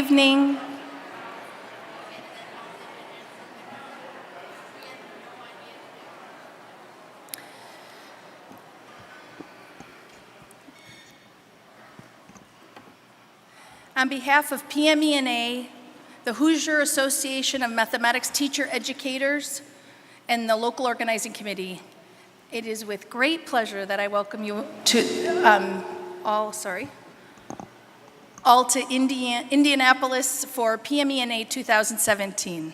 evening. On behalf of PME-NA, the Hoosier Association of Mathematics Teacher Educators, and the local organizing committee, it is with great pleasure that I welcome you to all to Indianapolis for PME-NA 2017.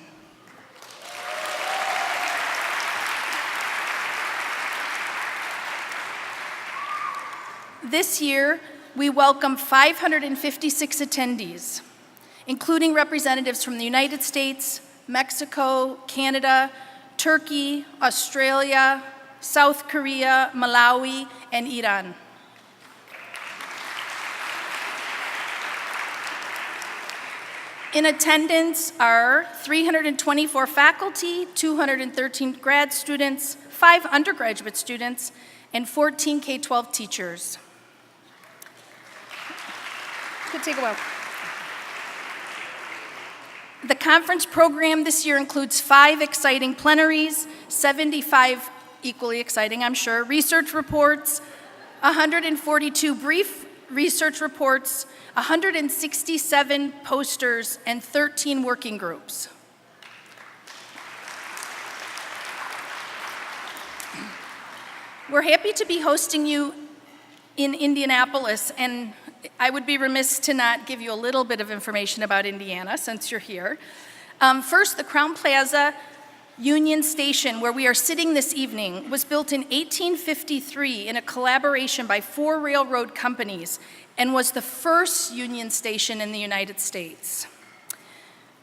This year, we welcome 556 attendees, including representatives from the United States, Mexico, Canada, Turkey, Australia, South Korea, Malawi, and Iran. In attendance are 324 faculty, 213 grad students, 5 undergraduate students, and 14 K-12 teachers. Could take a while. The conference program this year includes 5 exciting plenaries, 75 equally exciting, I'm sure, research reports, 142 brief research reports, 167 posters, and 13 working groups. We're happy to be hosting you in Indianapolis, and I would be remiss to not give you a little bit of information about Indiana since you're here. First, the Crown Plaza Union Station, where we are sitting this evening, was built in 1853 in a collaboration by 4 railroad companies and was the first Union Station in the United States.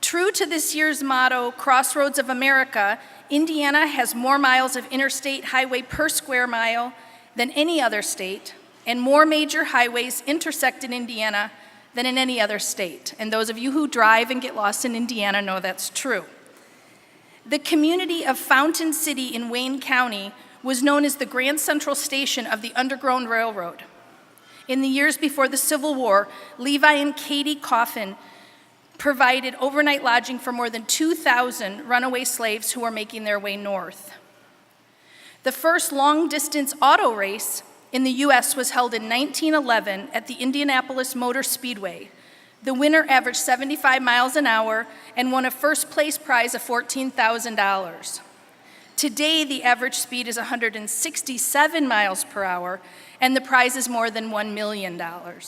True to this year's motto, Crossroads of America, Indiana has more miles of interstate highway per square mile than any other state, and more major highways intersect in Indiana than in any other state. And those of you who drive and get lost in Indiana know that's true. The community of Fountain City in Wayne County was known as the Grand Central Station of the Underground Railroad. In the years before the Civil War, Levi and Katie Coffin provided overnight lodging for more than 2,000 runaway slaves who were making their way north. The first long-distance auto race in the U.S. was held in 1911 at the Indianapolis Motor Speedway. The winner averaged 75 miles an hour and won a first-place prize of $14,000. Today, the average speed is 167 miles per hour, and the prize is more than $1 million. A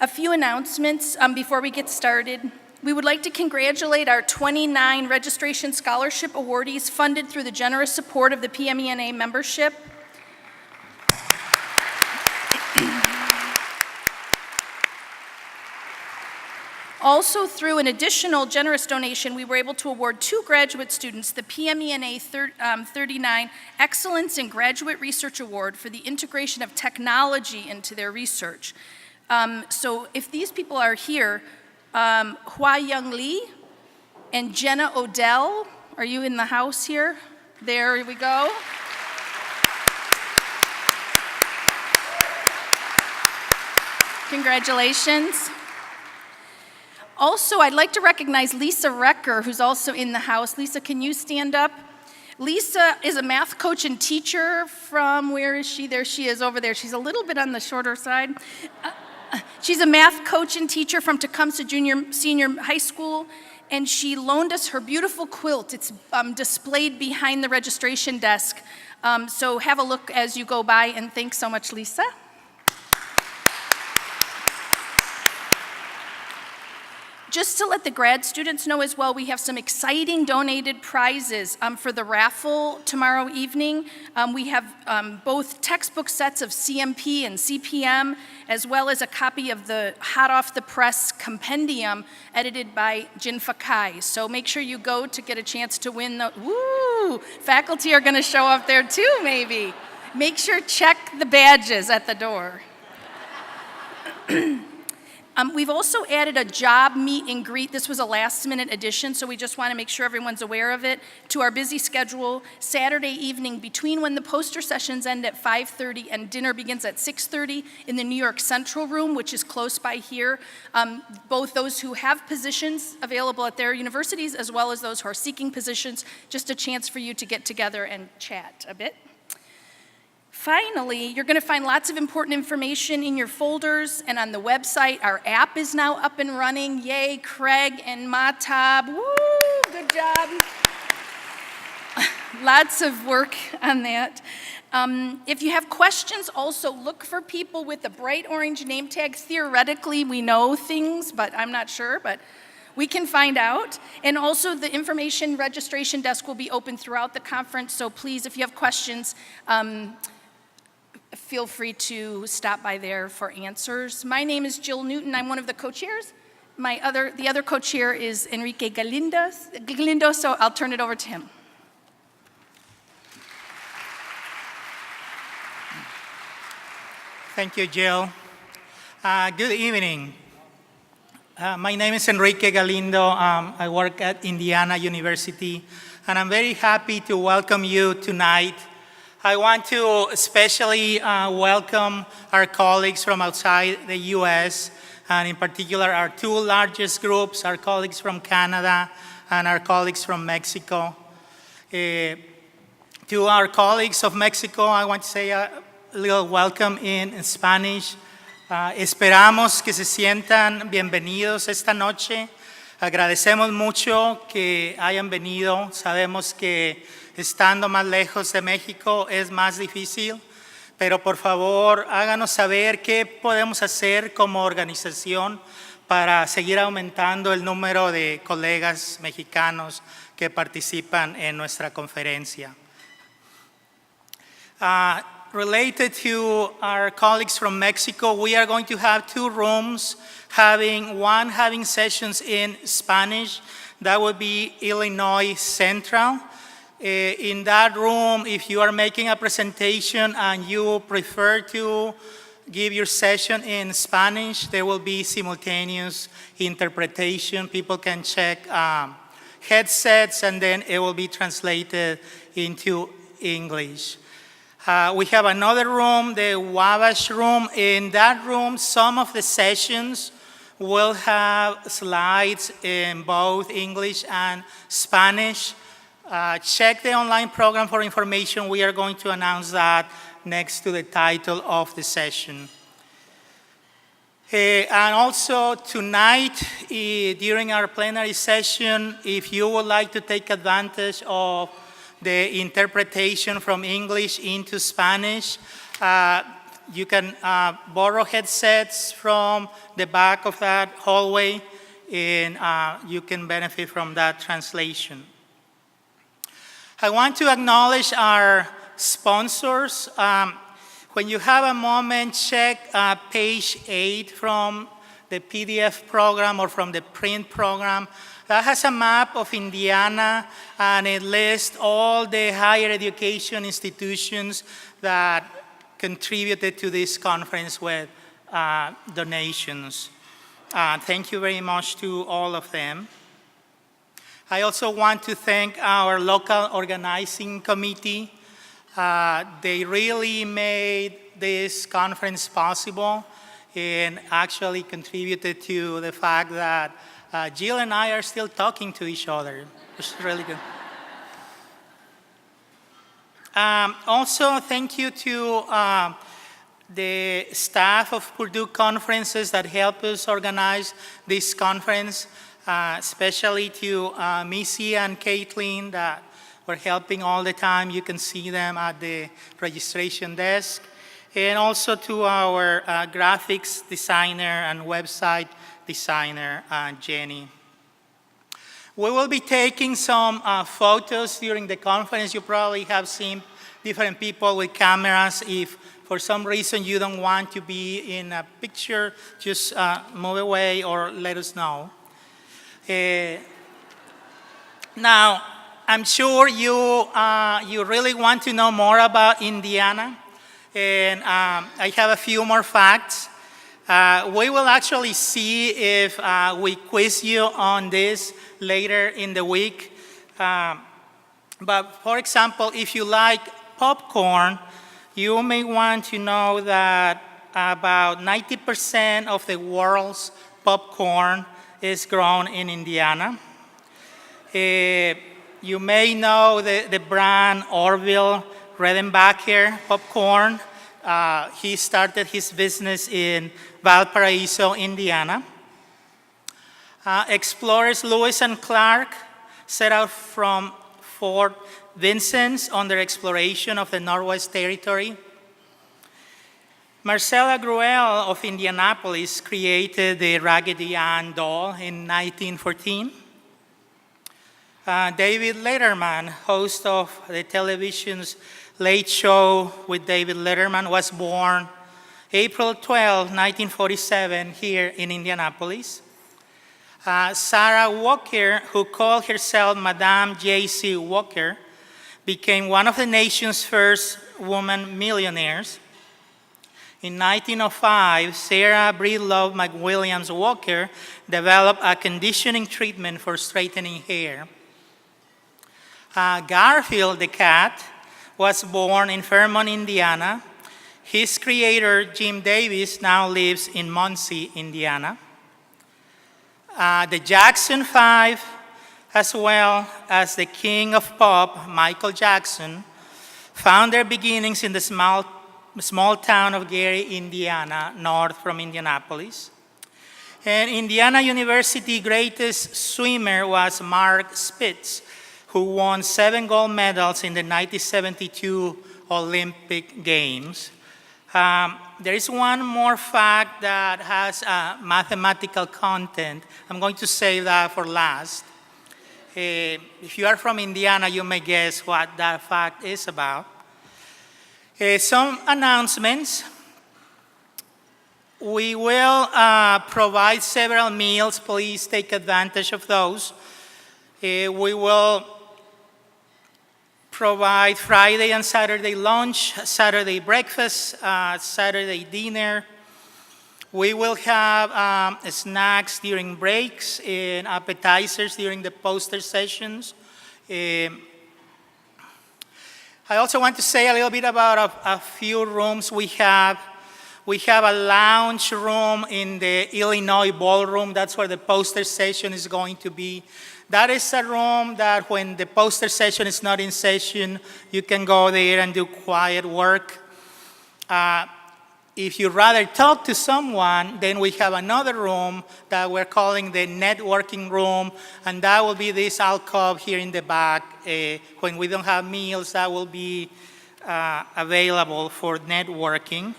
few announcements before we get started. We would like to congratulate our 29 registration scholarship awardees funded through the generous support of the PME-NA membership. Also, through an additional generous donation, we were able to award 2 graduate students the PME-NA 39 Excellence in Graduate Research Award for the integration of technology into their research. So if these people are here, Hua Young Lee and Jenna Odell, are you in the house here? There we go. Congratulations. Also, I'd like to recognize Lisa Recker, who's also in the house. Lisa, can you stand up? Lisa is a math coach and teacher from, where is she? There she is over there. She's a little bit on the shorter side. She's a math coach and teacher from Tecumseh Senior High School, and she loaned us her beautiful quilt. It's displayed behind the registration desk. So have a look as you go by, and thanks so much, Lisa. Just to let the grad students know as well, we have some exciting donated prizes for the raffle tomorrow evening. We have both textbook sets of CMP and CPM, as well as a copy of the hot off the press compendium edited by Jin Fakai. So make sure you go to get a chance to win the, woo, faculty are gonna show up there too maybe. Make sure check the badges at the door. We've also added a job meet and greet. This was a last-minute addition, so we just want to make sure everyone's aware of it, to our busy schedule Saturday evening between when the poster sessions end at 5:30 and dinner begins at 6:30 in the New York Central Room, which is close by here. Both those who have positions available at their universities as well as those who are seeking positions, just a chance for you to get together and chat a bit. Finally, you're going to find lots of important information in your folders and on the website. Our app is now up and running. Yay, Craig and Matab. Woo, good job. Lots of work on that. If you have questions, also look for people with a bright orange name tag. Theoretically, we know things, but I'm not sure, but we can find out. And also, the information registration desk will be open throughout the conference, so please, if you have questions, feel free to stop by there for answers. My name is Jill Newton. I'm one of the co-chairs. The other co-chair is Enrique Galindo, so I'll turn it over to him. Thank you, Jill. Good evening. My name is Enrique Galindo. I work at Indiana University, and I'm very happy to welcome you tonight. I want to especially welcome our colleagues from outside the US, and in particular our two largest groups, our colleagues from Canada and our colleagues from Mexico. To our colleagues of Mexico, I want to say a little welcome in Spanish. Esperamos que se sientan bienvenidos esta noche. Agradecemos mucho que hayan venido. Sabemos que estando más lejos de México es más difícil, pero por favor háganos saber qué podemos hacer como organización para seguir aumentando el número de colegas mexicanos que participan en nuestra conferencia. Related to our colleagues from Mexico, we are going to have two rooms, one having sessions in Spanish. That would be Illinois Central. In that room, if you are making a presentation and you prefer to give your session in Spanish, there will be simultaneous interpretation. People can check headsets, and then it will be translated into English. We have another room, the Wabash room. In that room, some of the sessions will have slides in both English and Spanish. Check the online program for information. We are going to announce that next to the title of the session. And also tonight, during our plenary session, if you would like to take advantage of the interpretation from English into Spanish, you can borrow headsets from the back of that hallway, and you can benefit from that translation. I want to acknowledge our sponsors. When you have a moment, check page 8 from the PDF program or from the print program. That has a map of Indiana, and it lists all the higher education institutions that contributed to this conference with donations. Thank you very much to all of them. I also want to thank our local organizing committee. They really made this conference possible and actually contributed to the fact that Jill and I are still talking to each other, which is really good. Also, thank you to the staff of Purdue Conferences that helped us organize this conference, especially to Missy and Caitlin that were helping all the time. You can see them at the registration desk. And also to our graphics designer and website designer, Jenny. We will be taking some photos during the conference. You probably have seen different people with cameras. If for some reason you don't want to be in a picture, just move away or let us know. Now, I'm sure you really want to know more about Indiana, and I have a few more facts. We will actually see if we quiz you on this later in the week. But for example, if you like popcorn, you may want to know that about 90% of the world's popcorn is grown in Indiana. You may know the brand Orville Redenbacher popcorn. He started his business in Valparaiso, Indiana. Explorers Lewis and Clark set out from Fort Vincennes on their exploration of the Northwest Territory. Marcella Gruelle of Indianapolis created the Raggedy Ann doll in 1914. David Letterman, host of the television's Late Show with David Letterman, was born April 12, 1947, here in Indianapolis. Sarah Walker, who called herself Madame J.C. Walker, became one of the nation's first woman millionaires. In 1905, Sarah Breedlove McWilliams Walker developed a conditioning treatment for straightening hair. Garfield the cat was born in Fairmont, Indiana. His creator, Jim Davis, now lives in Muncie, Indiana. The Jackson Five, as well as the king of pop, Michael Jackson, found their beginnings in the small town of Gary, Indiana, north from Indianapolis. And Indiana University greatest swimmer was Mark Spitz, who won 7 gold medals in the 1972 Olympic Games. There is one more fact that has mathematical content. I'm going to save that for last. If you are from Indiana, you may guess what that fact is about. Some announcements. We will provide several meals. Please take advantage of those. We will provide Friday and Saturday lunch, Saturday breakfast, Saturday dinner. We will have snacks during breaks and appetizers during the poster sessions. I also want to say a little bit about a few rooms we have. We have a lounge room in the Illinois ballroom. That's where the poster session is going to be. That is a room that when the poster session is not in session, you can go there and do quiet work. If you'd rather talk to someone, then we have another room that we're calling the networking room, and that will be this alcove here in the back. When we don't have meals, that will be available for networking.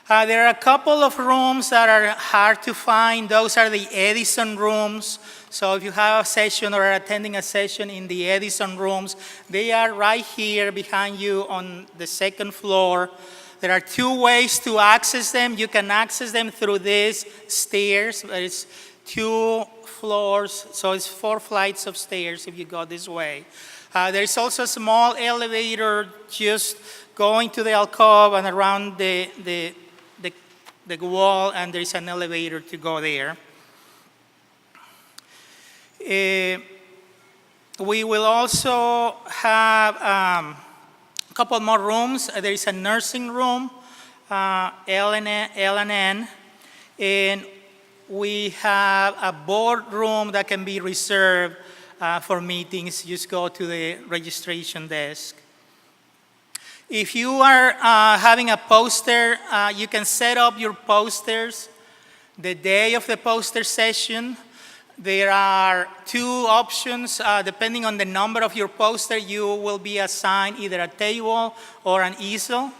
There are a couple of rooms that are hard to find. Those are the Edison rooms. So if you have a session or are attending a session in the Edison rooms, they are right here behind you on the second floor. There are 2 ways to access them. You can access them through these stairs. It's 2 floors, so it's 4 flights of stairs if you go this way. There's also a small elevator just going to the alcove and around the wall, and there's an elevator to go there. We will also have a couple more rooms. There is a nursing room, L&N, and we have a board room that can be reserved for meetings. Just go to the registration desk. If you are having a poster, you can set up your posters the day of the poster session. There are 2 options. Depending on the number of your poster, you will be assigned either a table or an easel.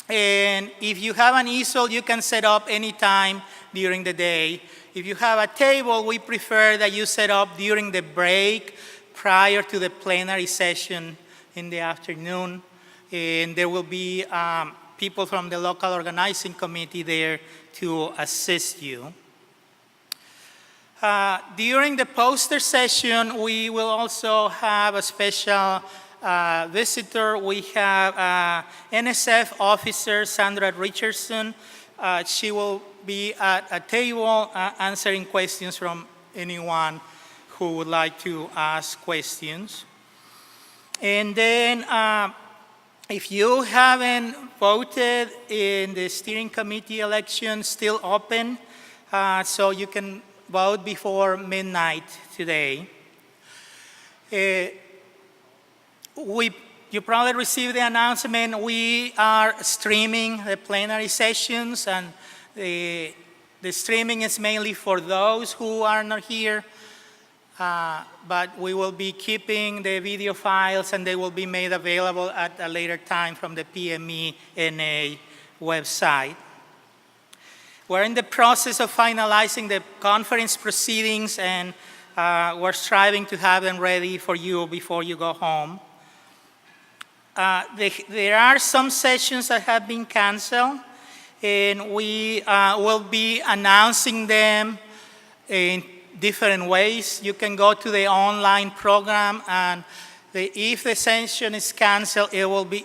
And if you have an easel, you can set up anytime during the day. If you have a table, we prefer that you set up during the break prior to the plenary session in the afternoon. And there will be people from the local organizing committee there to assist you. During the poster session, we will also have a special visitor. We have NSF officer Sandra Richardson. she will be at a table answering questions from anyone who would like to ask questions. And then if you haven't voted in the steering committee election, still open, so you can vote before midnight today. You probably received the announcement. We are streaming the plenary sessions, and the streaming is mainly for those who are not here, but we will be keeping the video files, and they will be made available at a later time from the PME-NA website. We're in the process of finalizing the conference proceedings, and we're striving to have them ready for you before you go home. There are some sessions that have been canceled, and we will be announcing them in different ways. You can go to the online program, and if the session is canceled, it will be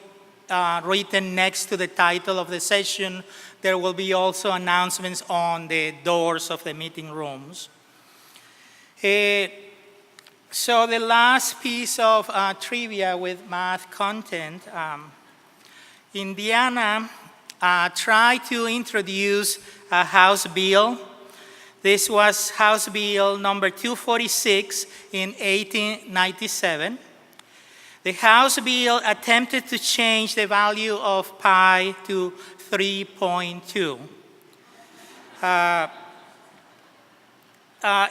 written next to the title of the session. There will be also announcements on the doors of the meeting rooms. So the last piece of trivia with math content, Indiana tried to introduce a House bill. This was House Bill number 246 in 1897. The House bill attempted to change the value of pi to 3.2.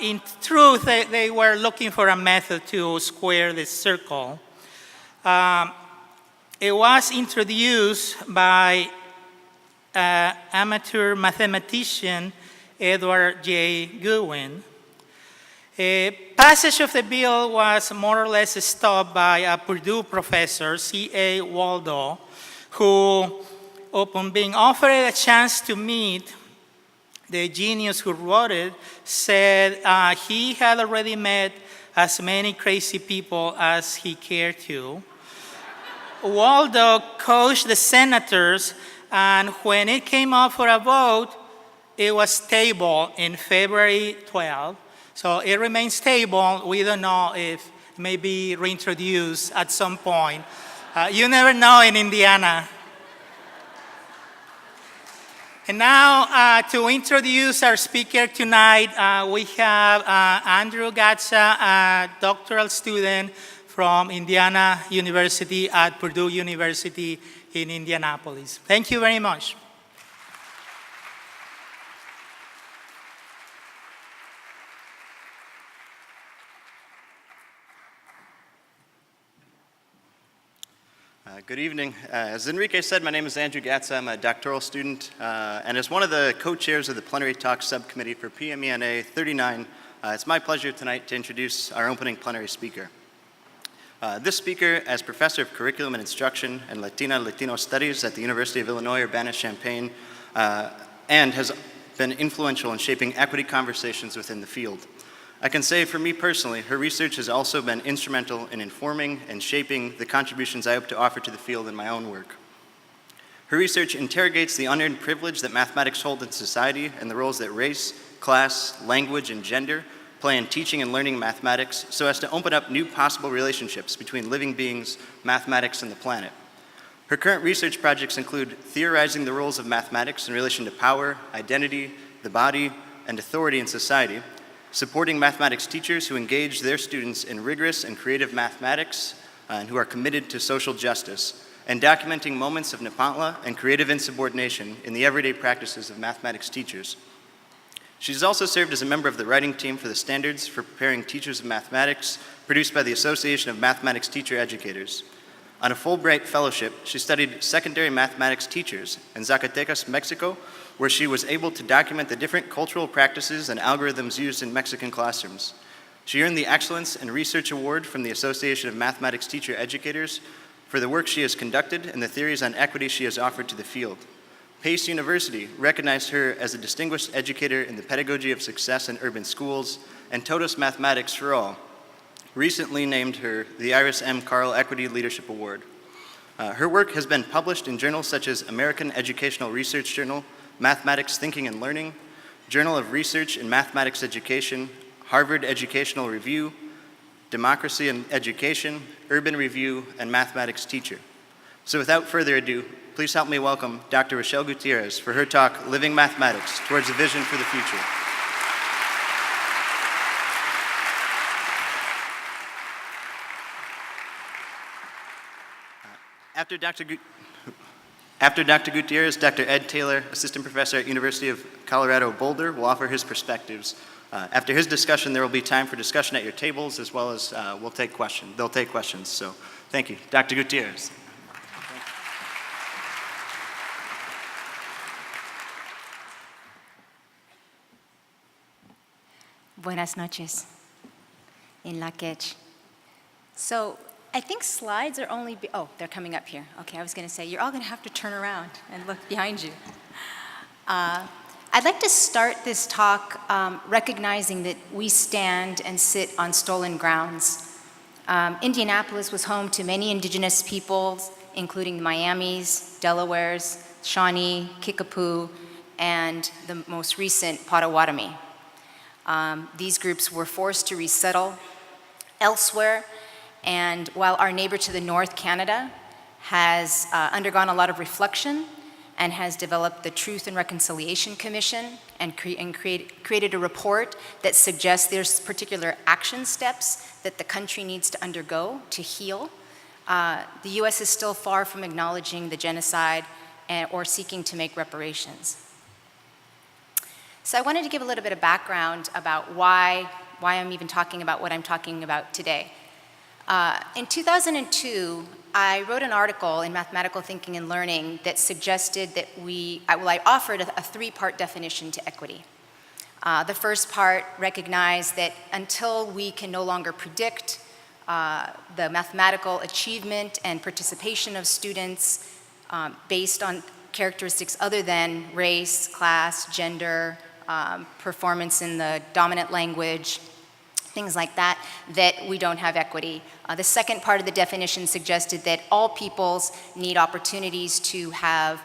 In truth, they were looking for a method to square the circle. It was introduced by amateur mathematician Edward J. Goodwin. A passage of the bill was more or less stopped by a Purdue professor, C.A. Waldo, who, upon being offered a chance to meet the genius who wrote it, said he had already met as many crazy people as he cared to. Waldo coached the senators, and when it came up for a vote, it was tabled in February 12. So it remains tabled. We don't know if it may be reintroduced at some point. You never know in Indiana. And now, to introduce our speaker tonight, we have Andrew Gatza, a doctoral student from Indiana University at Purdue University in Indianapolis. Thank you very much. Good evening. As Enrique said, my name is Andrew Gatza. I'm a doctoral student, and as one of the co-chairs of the Plenary Talks Subcommittee for PME-NA 39, it's my pleasure tonight to introduce our opening plenary speaker. This speaker, as Professor of Curriculum and Instruction and Latino Studies at the University of Illinois Urbana-Champaign, and has been influential in shaping equity conversations within the field. I can say for me personally, her research has also been instrumental in informing and shaping the contributions I hope to offer to the field in my own work. Her research interrogates the unearned privilege that mathematics hold in society and the roles that race, class, language, and gender play in teaching and learning mathematics so as to open up new possible relationships between living beings, mathematics, and the planet. Her current research projects include theorizing the roles of mathematics in relation to power, identity, the body, and authority in society, supporting mathematics teachers who engage their students in rigorous and creative mathematics and who are committed to social justice, and documenting moments of Nepantla and creative insubordination in the everyday practices of mathematics teachers. She's also served as a member of the writing team for the standards for preparing teachers of mathematics produced by the Association of Mathematics Teacher Educators. On a Fulbright Fellowship, she studied secondary mathematics teachers in Zacatecas, Mexico, where she was able to document the different cultural practices and algorithms used in Mexican classrooms. She earned the Excellence in Research Award from the Association of Mathematics Teacher Educators for the work she has conducted and the theories on equity she has offered to the field. Pace University recognized her as a distinguished educator in the pedagogy of success in urban schools, and Todos Mathematics for All recently named her the Iris M. Carl Equity Leadership Award. Her work has been published in journals such as American Educational Research Journal, Mathematics Thinking and Learning, Journal of Research in Mathematics Education, Harvard Educational Review, Democracy in Education, Urban Review, and Mathematics Teacher. So without further ado, please help me welcome Dr. Rochelle Gutiérrez for her talk, Living Mathematics, Towards a Vision for the Future. After Dr. Gutiérrez, Dr. Edd Taylor, Assistant Professor at University of Colorado Boulder, will offer his perspectives. After his discussion, there will be time for discussion at your tables, as well as they'll take questions. So thank you. Dr. Gutiérrez. Buenas noches. In La Quech. So I think slides are only, oh, they're coming up here. Okay, I was going to say, you're all going to have to turn around and look behind you. I'd like to start this talk recognizing that we stand and sit on stolen grounds. Indianapolis was home to many indigenous peoples, including the Miamis, Delawares, Shawnee, Kickapoo, and the most recent Potawatomi. These groups were forced to resettle elsewhere, and while our neighbor to the north, Canada, has undergone a lot of reflection and has developed the Truth and Reconciliation Commission and created a report that suggests there's particular action steps that the country needs to undergo to heal, the US is still far from acknowledging the genocide or seeking to make reparations. So I wanted to give a little bit of background about why I'm even talking about what I'm talking about today. In 2002, I wrote an article in Mathematical Thinking and Learning that suggested that I offered a three-part definition to equity. The first part recognized that until we can no longer predict the mathematical achievement and participation of students based on characteristics other than race, class, gender, performance in the dominant language, things like that, that we don't have equity. The second part of the definition suggested that all peoples need opportunities to have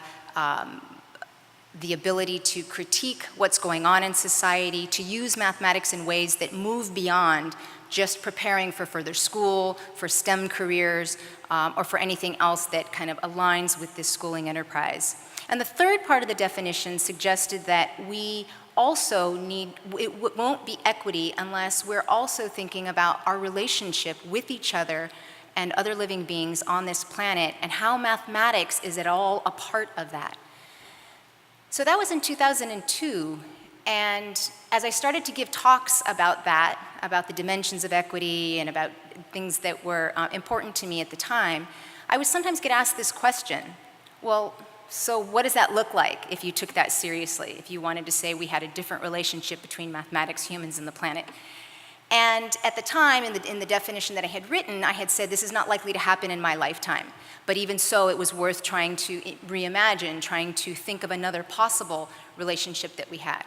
the ability to critique what's going on in society, to use mathematics in ways that move beyond just preparing for further school, for STEM careers, or for anything else that kind of aligns with this schooling enterprise. And the third part of the definition suggested that we also it won't be equity unless we're also thinking about our relationship with each other and other living beings on this planet and how mathematics is at all a part of that. So that was in 2002, and as I started to give talks about that, about the dimensions of equity and about things that were important to me at the time, I would sometimes get asked this question, well, so what does that look like if you took that seriously, if you wanted to say we had a different relationship between mathematics, humans, and the planet? And at the time, in the definition that I had written, I had said this is not likely to happen in my lifetime. But even so, it was worth trying to reimagine, trying to think of another possible relationship that we had.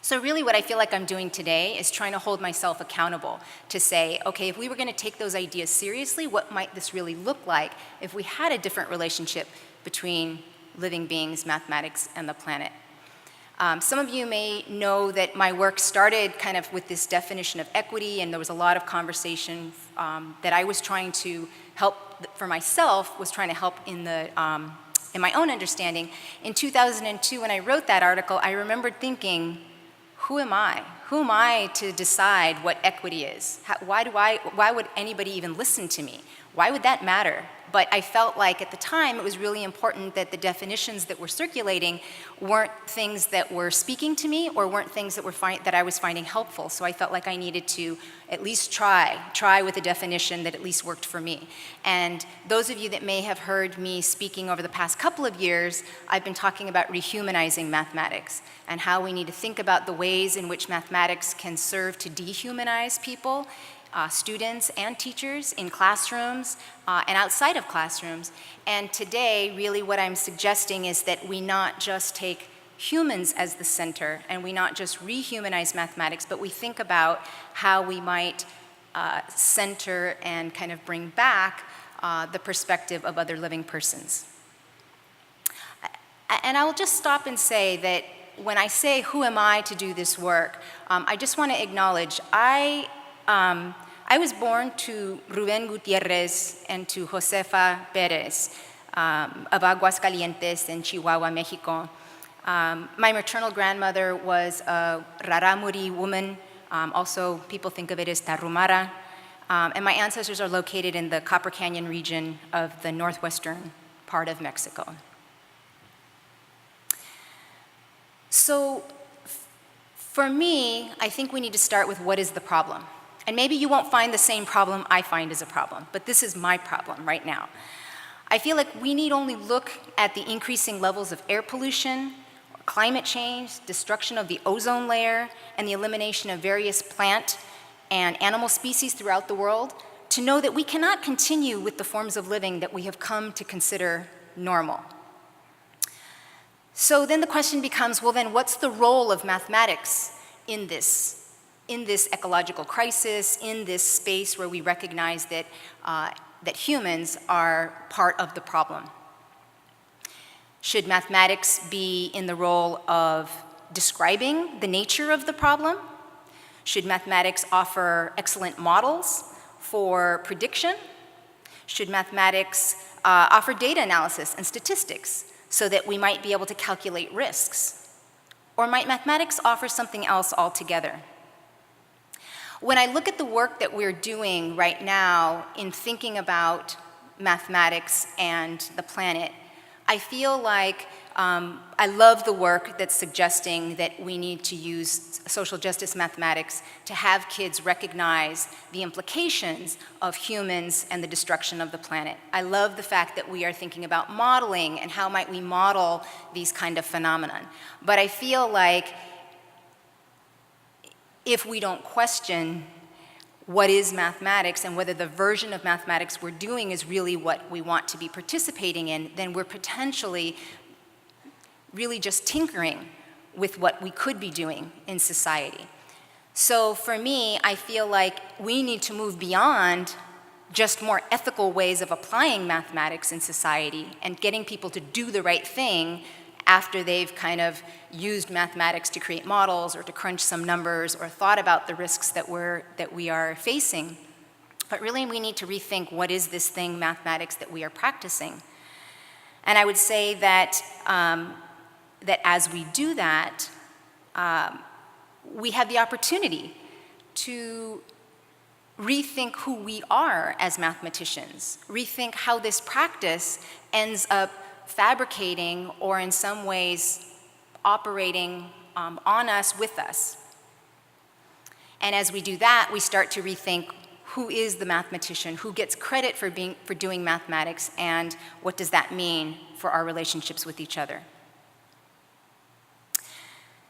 So really what I feel like I'm doing today is trying to hold myself accountable to say, okay, if we were going to take those ideas seriously, what might this really look like if we had a different relationship between living beings, mathematics, and the planet? Some of you may know that my work started kind of with this definition of equity, and there was a lot of conversation that I was trying to help for myself, was trying to help in my own understanding. In 2002, when I wrote that article, I remembered thinking, who am I? Who am I to decide what equity is? Why would anybody even listen to me? Why would that matter? But I felt like at the time it was really important that the definitions that were circulating weren't things that were speaking to me or weren't things that I was finding helpful. So I felt like I needed to at least try with a definition that at least worked for me. And those of you that may have heard me speaking over the past couple of years, I've been talking about rehumanizing mathematics and how we need to think about the ways in which mathematics can serve to dehumanize people, students and teachers in classrooms and outside of classrooms. And today, really what I'm suggesting is that we not just take humans as the center and we not just rehumanize mathematics, but we think about how we might center and kind of bring back the perspective of other living persons. And I'll just stop and say that when I say, who am I to do this work, I just want to acknowledge, I was born to Rubén Gutiérrez and to Josefa Pérez of Aguascalientes in Chihuahua, Mexico. My maternal grandmother was a Rarámuri woman. Also, people think of it as Tarahumara. And my ancestors are located in the Copper Canyon region of the northwestern part of Mexico. So for me, I think we need to start with what is the problem. And maybe you won't find the same problem I find as a problem, but this is my problem right now. I feel like we need only look at the increasing levels of air pollution, climate change, destruction of the ozone layer, and the elimination of various plant and animal species throughout the world to know that we cannot continue with the forms of living that we have come to consider normal. So then the question becomes, well then what's the role of mathematics in this ecological crisis, in this space where we recognize that, that humans are part of the problem? Should mathematics be in the role of describing the nature of the problem? Should mathematics offer excellent models for prediction? Should mathematics offer data analysis and statistics so that we might be able to calculate risks? Or might mathematics offer something else altogether? When I look at the work that we're doing right now in thinking about mathematics and the planet, I feel like I love the work that's suggesting that we need to use social justice mathematics to have kids recognize the implications of humans and the destruction of the planet. I love the fact that we are thinking about modeling and how might we model these kind of phenomenon. But I feel like if we don't question what is mathematics and whether the version of mathematics we're doing is really what we want to be participating in, then we're potentially really just tinkering with what we could be doing in society. So for me, I feel like we need to move beyond just more ethical ways of applying mathematics in society and getting people to do the right thing after they've kind of used mathematics to create models or to crunch some numbers or thought about the risks that we are facing. But really we need to rethink what is this thing, mathematics, that we are practicing. And I would say that, that as we do that, we have the opportunity to rethink who we are as mathematicians, rethink how this practice ends up fabricating or in some ways operating on us, with us. And as we do that, we start to rethink who is the mathematician, who gets credit for doing mathematics, and what does that mean for our relationships with each other.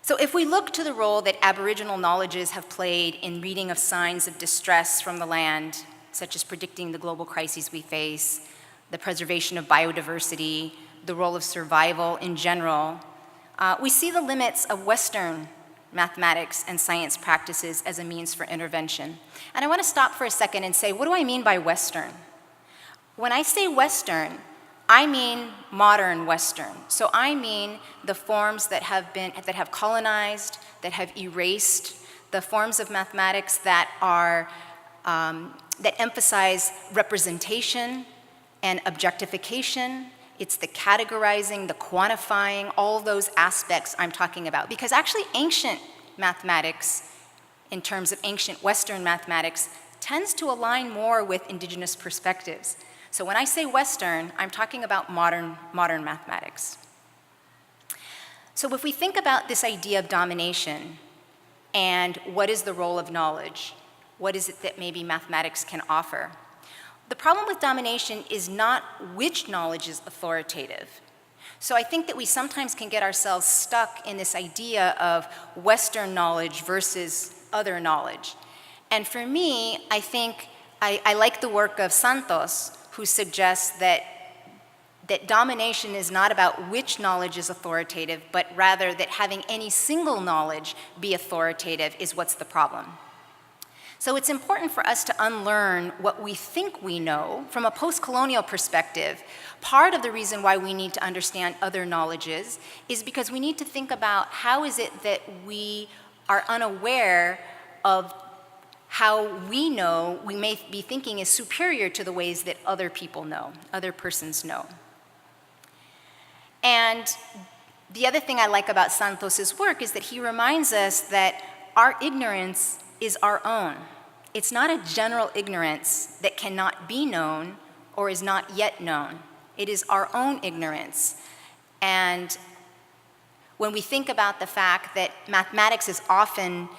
So if we look to the role that Aboriginal knowledges have played in reading of signs of distress from the land, such as predicting the global crises we face, the preservation of biodiversity, the role of survival in general, we see the limits of Western mathematics and science practices as a means for intervention. And I want to stop for a second and say, what do I mean by Western? When I say Western, I mean modern Western. So I mean the forms that have colonized, that have erased, the forms of mathematics that emphasize representation and objectification. It's the categorizing, the quantifying, all those aspects I'm talking about. Because actually ancient mathematics, in terms of ancient Western mathematics, tends to align more with indigenous perspectives. So when I say Western, I'm talking about modern mathematics. So if we think about this idea of domination and what is the role of knowledge, what is it that maybe mathematics can offer? The problem with domination is not which knowledge is authoritative. So I think that we sometimes can get ourselves stuck in this idea of Western knowledge versus other knowledge. And for me, I think I like the work of Santos, who suggests that domination is not about which knowledge is authoritative, but rather that having any single knowledge be authoritative is what's the problem. So it's important for us to unlearn what we think we know from a post-colonial perspective. Part of the reason why we need to understand other knowledges is because we need to think about how is it that we are unaware of how we know we may be thinking is superior to the ways that other people know, other persons know. And the other thing I like about Santos's work is that he reminds us that our ignorance is our own. It's not a general ignorance that cannot be known or is not yet known. It is our own ignorance. And when we think about the fact that mathematics is often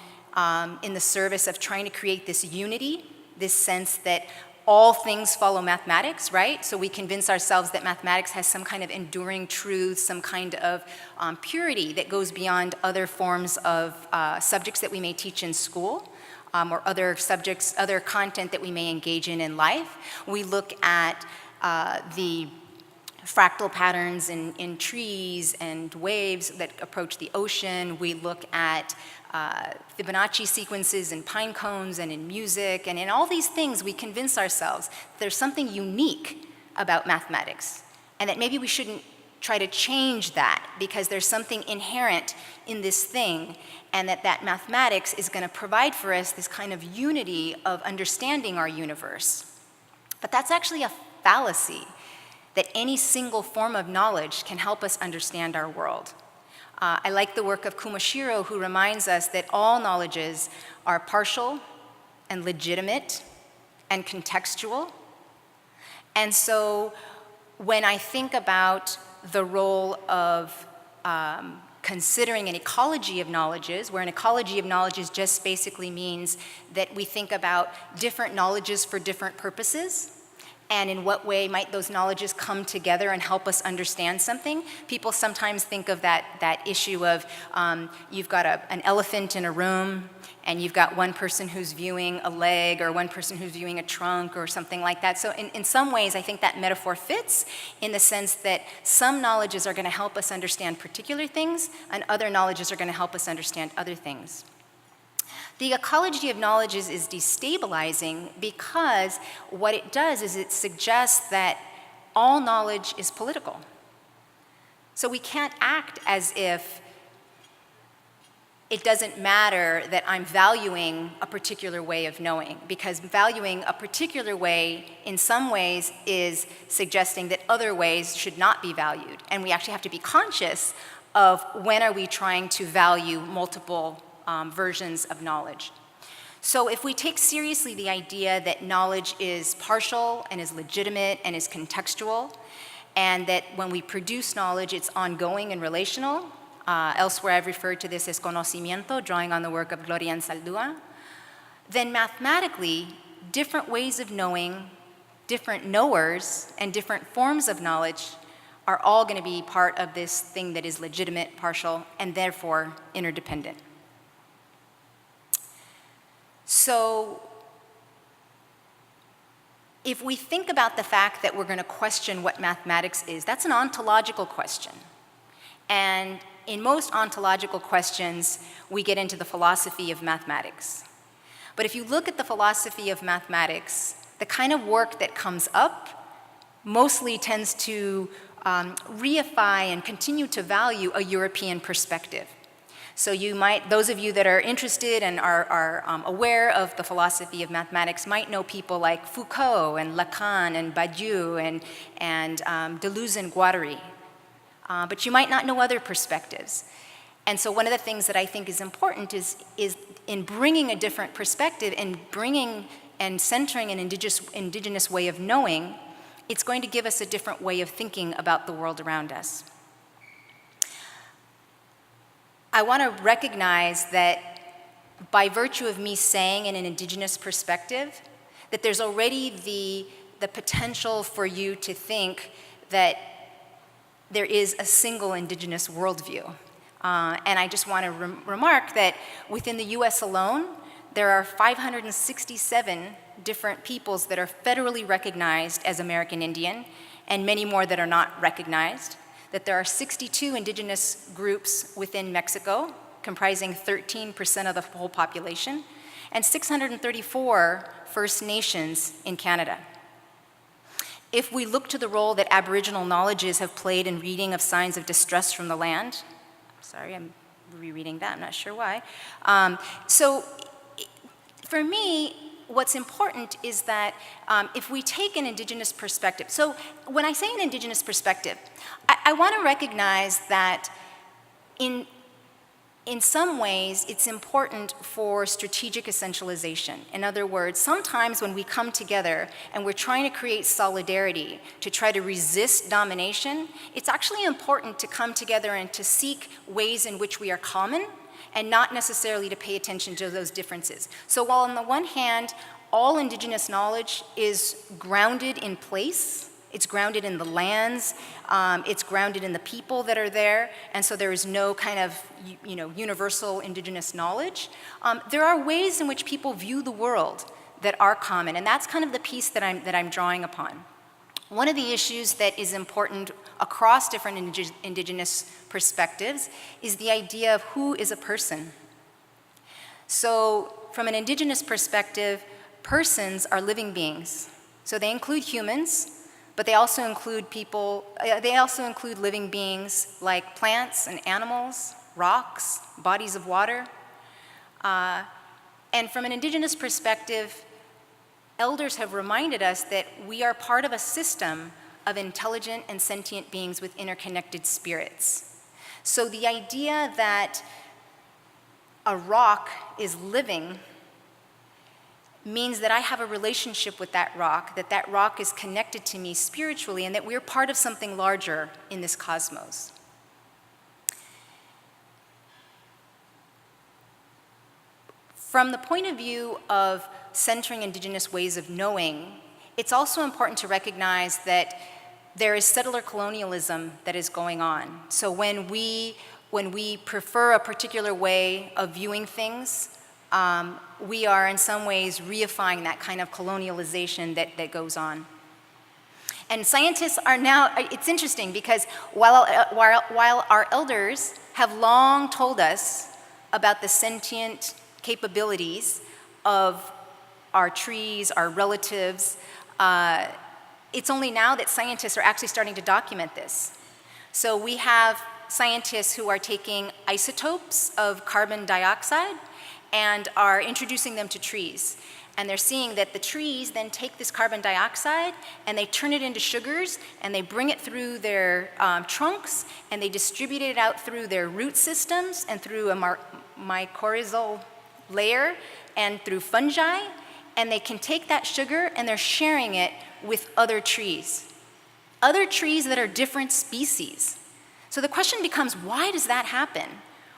in the service of trying to create this unity, this sense that all things follow mathematics, right? So we convince ourselves that mathematics has some kind of enduring truth, some kind of purity that goes beyond other forms of subjects that we may teach in school, or other subjects, other content that we may engage in life. We look at the fractal patterns in trees and waves that approach the ocean. We look at Fibonacci sequences in pine cones and in music, and in all these things we convince ourselves there's something unique about mathematics, and that maybe we shouldn't try to change that because there's something inherent in this thing, and that mathematics is going to provide for us this kind of unity of understanding our universe. But that's actually a fallacy, that any single form of knowledge can help us understand our world. I like the work of Kumashiro, who reminds us that all knowledges are partial and legitimate and contextual. And so when I think about the role of considering an ecology of knowledges, where an ecology of knowledges just basically means that we think about different knowledges for different purposes, and in what way might those knowledges come together and help us understand something. People sometimes think of that issue of you've got an elephant in a room, and you've got one person who's viewing a leg, or one person who's viewing a trunk, or something like that. So in some ways, I think that metaphor fits in the sense that some knowledges are going to help us understand particular things, and other knowledges are going to help us understand other things. The ecology of knowledges is destabilizing because what it does is it suggests that all knowledge is political. So we can't act as if it doesn't matter that I'm valuing a particular way of knowing, because valuing a particular way in some ways is suggesting that other ways should not be valued. And we actually have to be conscious of when are we trying to value multiple versions of knowledge. So if we take seriously the idea that knowledge is partial and is legitimate and is contextual, and that when we produce knowledge, it's ongoing and relational, elsewhere I've referred to this as conocimiento, drawing on the work of Gloria Anzaldúa, then mathematically, different ways of knowing, different knowers, and different forms of knowledge are all going to be part of this thing that is legitimate, partial, and therefore interdependent. So if we think about the fact that we're going to question what mathematics is, that's an ontological question. And in most ontological questions, we get into the philosophy of mathematics. But if you look at the philosophy of mathematics, the kind of work that comes up mostly tends to reify and continue to value a European perspective. So you might, those of you that are interested and are aware of the philosophy of mathematics might know people like Foucault and Lacan and Badiou and Deleuze and Guattari. But you might not know other perspectives. And so one of the things that I think is important is in bringing a different perspective and bringing and centering an indigenous way of knowing, it's going to give us a different way of thinking about the world around us. I want to recognize that by virtue of me saying in an indigenous perspective, that there's already the potential for you to think that there is a single indigenous worldview. And I just want to remark that within the US alone, there are 567 different peoples that are federally recognized as American Indian, and many more that are not recognized. That there are 62 indigenous groups within Mexico, comprising 13% of the whole population. and 634 First Nations in Canada. If we look to the role that Aboriginal knowledges have played in reading of signs of distress from the land, sorry, I'm rereading that, I'm not sure why. So for me, what's important is that if we take an Indigenous perspective, so when I say an Indigenous perspective, I want to recognize that in some ways, it's important for strategic essentialization. In other words, sometimes when we come together and we're trying to create solidarity to try to resist domination, it's actually important to come together and to seek ways in which we are common and not necessarily to pay attention to those differences. So while on the one hand, all Indigenous knowledge is grounded in place, it's grounded in the lands, it's grounded in the people that are there, and so there is no kind of universal Indigenous knowledge. There are ways in which people view the world that are common, and that's kind of the piece that I'm drawing upon. One of the issues that is important across different Indigenous perspectives is the idea of who is a person. So from an Indigenous perspective, persons are living beings. So they include humans, but they also include living beings like plants and animals, rocks, bodies of water. And from an Indigenous perspective, elders have reminded us that we are part of a system of intelligent and sentient beings with interconnected spirits. So the idea that a rock is living means that I have a relationship with that rock is connected to me spiritually, and that we're part of something larger in this cosmos. From the point of view of centering Indigenous ways of knowing, it's also important to recognize that there is settler colonialism that is going on. So when we prefer a particular way of viewing things, we are in some ways reifying that kind of colonialization that goes on. And scientists are now, it's interesting because while our elders have long told us about the sentient capabilities of our trees, our relatives, it's only now that scientists are actually starting to document this. So we have scientists who are taking isotopes of carbon dioxide and are introducing them to trees. And they're seeing that the trees then take this carbon dioxide and they turn it into sugars and they bring it through their trunks and they distribute it out through their root systems and through a mycorrhizal layer and through fungi, and they can take that sugar and they're sharing it with other trees that are different species. So the question becomes, why does that happen?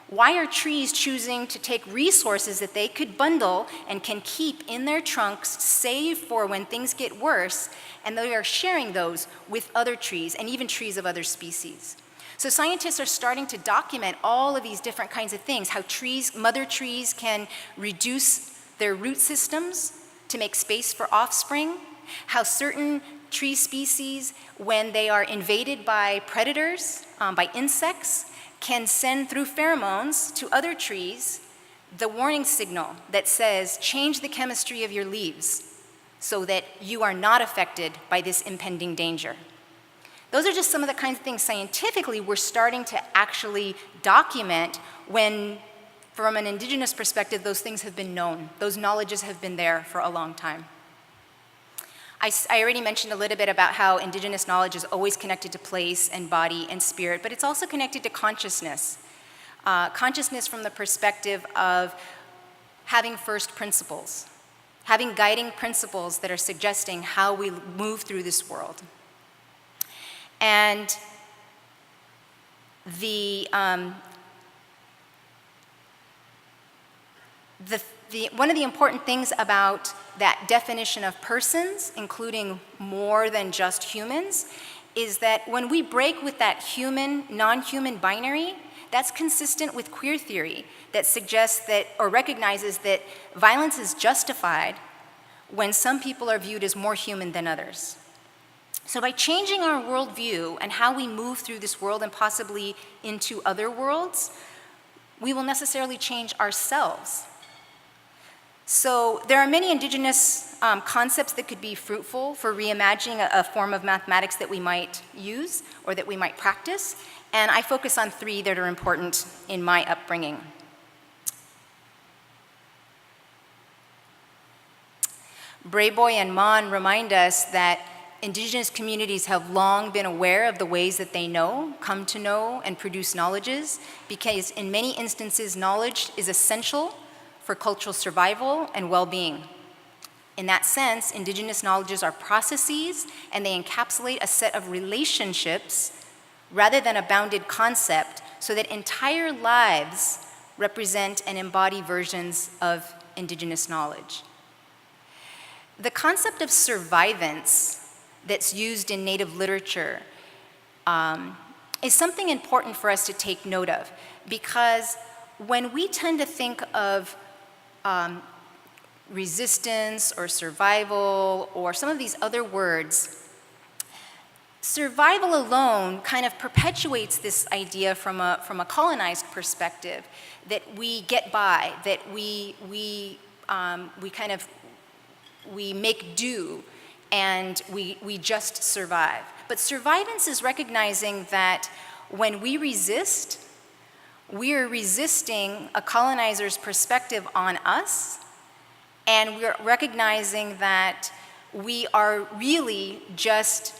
Why are trees choosing to take resources that they could bundle and can keep in their trunks, save for when things get worse, and they are sharing those with other trees and even trees of other species? So scientists are starting to document all of these different kinds of things, how mother trees can reduce their root systems to make space for offspring, how certain tree species, when they are invaded by predators, by insects, can send through pheromones to other trees the warning signal that says, change the chemistry of your leaves so that you are not affected by this impending danger. Those are just some of the kinds of things scientifically we're starting to actually document when, from an Indigenous perspective, those things have been known. Those knowledges have been there for a long time. I already mentioned a little bit about how Indigenous knowledge is always connected to place and body and spirit, but it's also connected to consciousness. Consciousness from the perspective of having first principles, having guiding principles that are suggesting how we move through this world. And one of the important things about that definition of persons, including more than just humans, is that when we break with that human, non-human binary, that's consistent with queer theory that suggests that, or recognizes that violence is justified when some people are viewed as more human than others. So by changing our worldview and how we move through this world and possibly into other worlds, we will necessarily change ourselves. So there are many indigenous concepts that could be fruitful for reimagining a form of mathematics that we might use or that we might practice, and I focus on 3 that are important in my upbringing. Brayboy and Mon remind us that indigenous communities have long been aware of the ways that they know, come to know, and produce knowledges, because in many instances, knowledge is essential for cultural survival and well-being. In that sense, indigenous knowledges are processes, and they encapsulate a set of relationships rather than a bounded concept, so that entire lives represent and embody versions of indigenous knowledge. The concept of survivance that's used in Native literature is something important for us to take note of, because when we tend to think of resistance or survival or some of these other words, survival alone kind of perpetuates this idea from a colonized perspective that we get by, that we make do, and we just survive. But survivance is recognizing that when we resist, we are resisting a colonizer's perspective on us, and we're recognizing that we are really just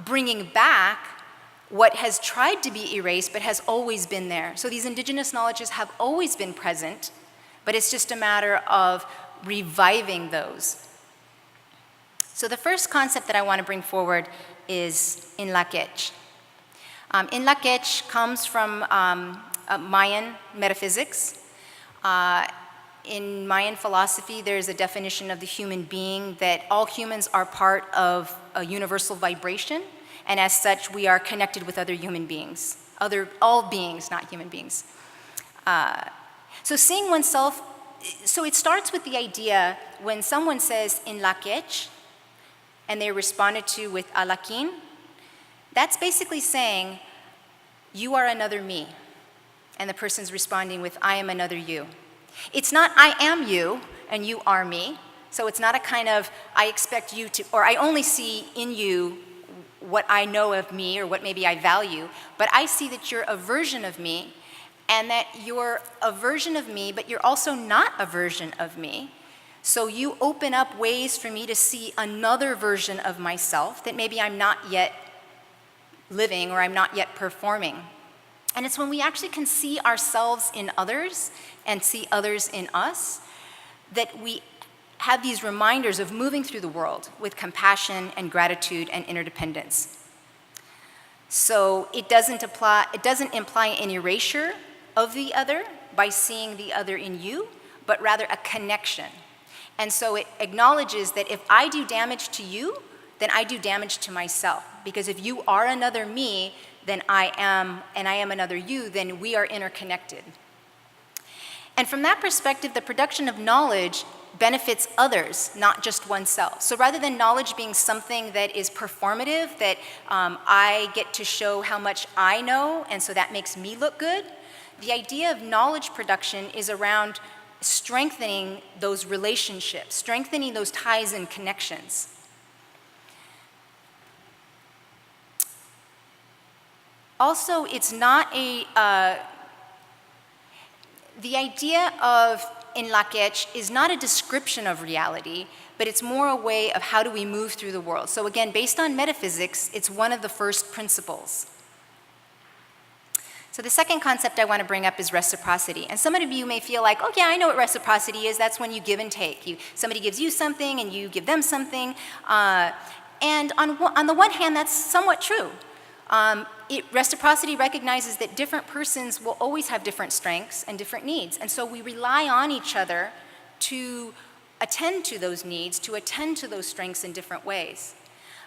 bringing back what has tried to be erased but has always been there. So these indigenous knowledges have always been present, but it's just a matter of reviving those. So the first concept that I want to bring forward is Inlakech. Inlakech comes from Mayan metaphysics. In Mayan philosophy, there's a definition of the human being that all humans are part of a universal vibration, and as such, we are connected with other human beings, all beings, not human beings. So seeing oneself, so it starts with the idea when someone says Inlakech, and they're responded to with Alakin, that's basically saying, you are another me. And the person's responding with, I am another you. It's not I am you and you are me. So it's not a kind of, I expect you to, or I only see in you what I know of me or what maybe I value, but I see that you're a version of me, and that you're a version of me, but you're also not a version of me. So you open up ways for me to see another version of myself that maybe I'm not yet living or I'm not yet performing. And it's when we actually can see ourselves in others and see others in us that we have these reminders of moving through the world with compassion and gratitude and interdependence. So it doesn't imply an erasure of the other by seeing the other in you, but rather a connection. And so it acknowledges that if I do damage to you, then I do damage to myself. Because if you are another me, then I am, and I am another you, then we are interconnected. And from that perspective, the production of knowledge benefits others, not just oneself. So rather than knowledge being something that is performative, that I get to show how much I know, and so that makes me look good, the idea of knowledge production is around strengthening those relationships, strengthening those ties and connections. Also, it's not the idea of Inlakech is not a description of reality, but it's more a way of how do we move through the world. So again, based on metaphysics, it's one of the first principles. So the second concept I want to bring up is reciprocity. And some of you may feel like, oh yeah, I know what reciprocity is. That's when you give and take. Somebody gives you something and you give them something. And on the one hand, that's somewhat true. Reciprocity recognizes that different persons will always have different strengths and different needs. And so we rely on each other to attend to those needs, to attend to those strengths in different ways.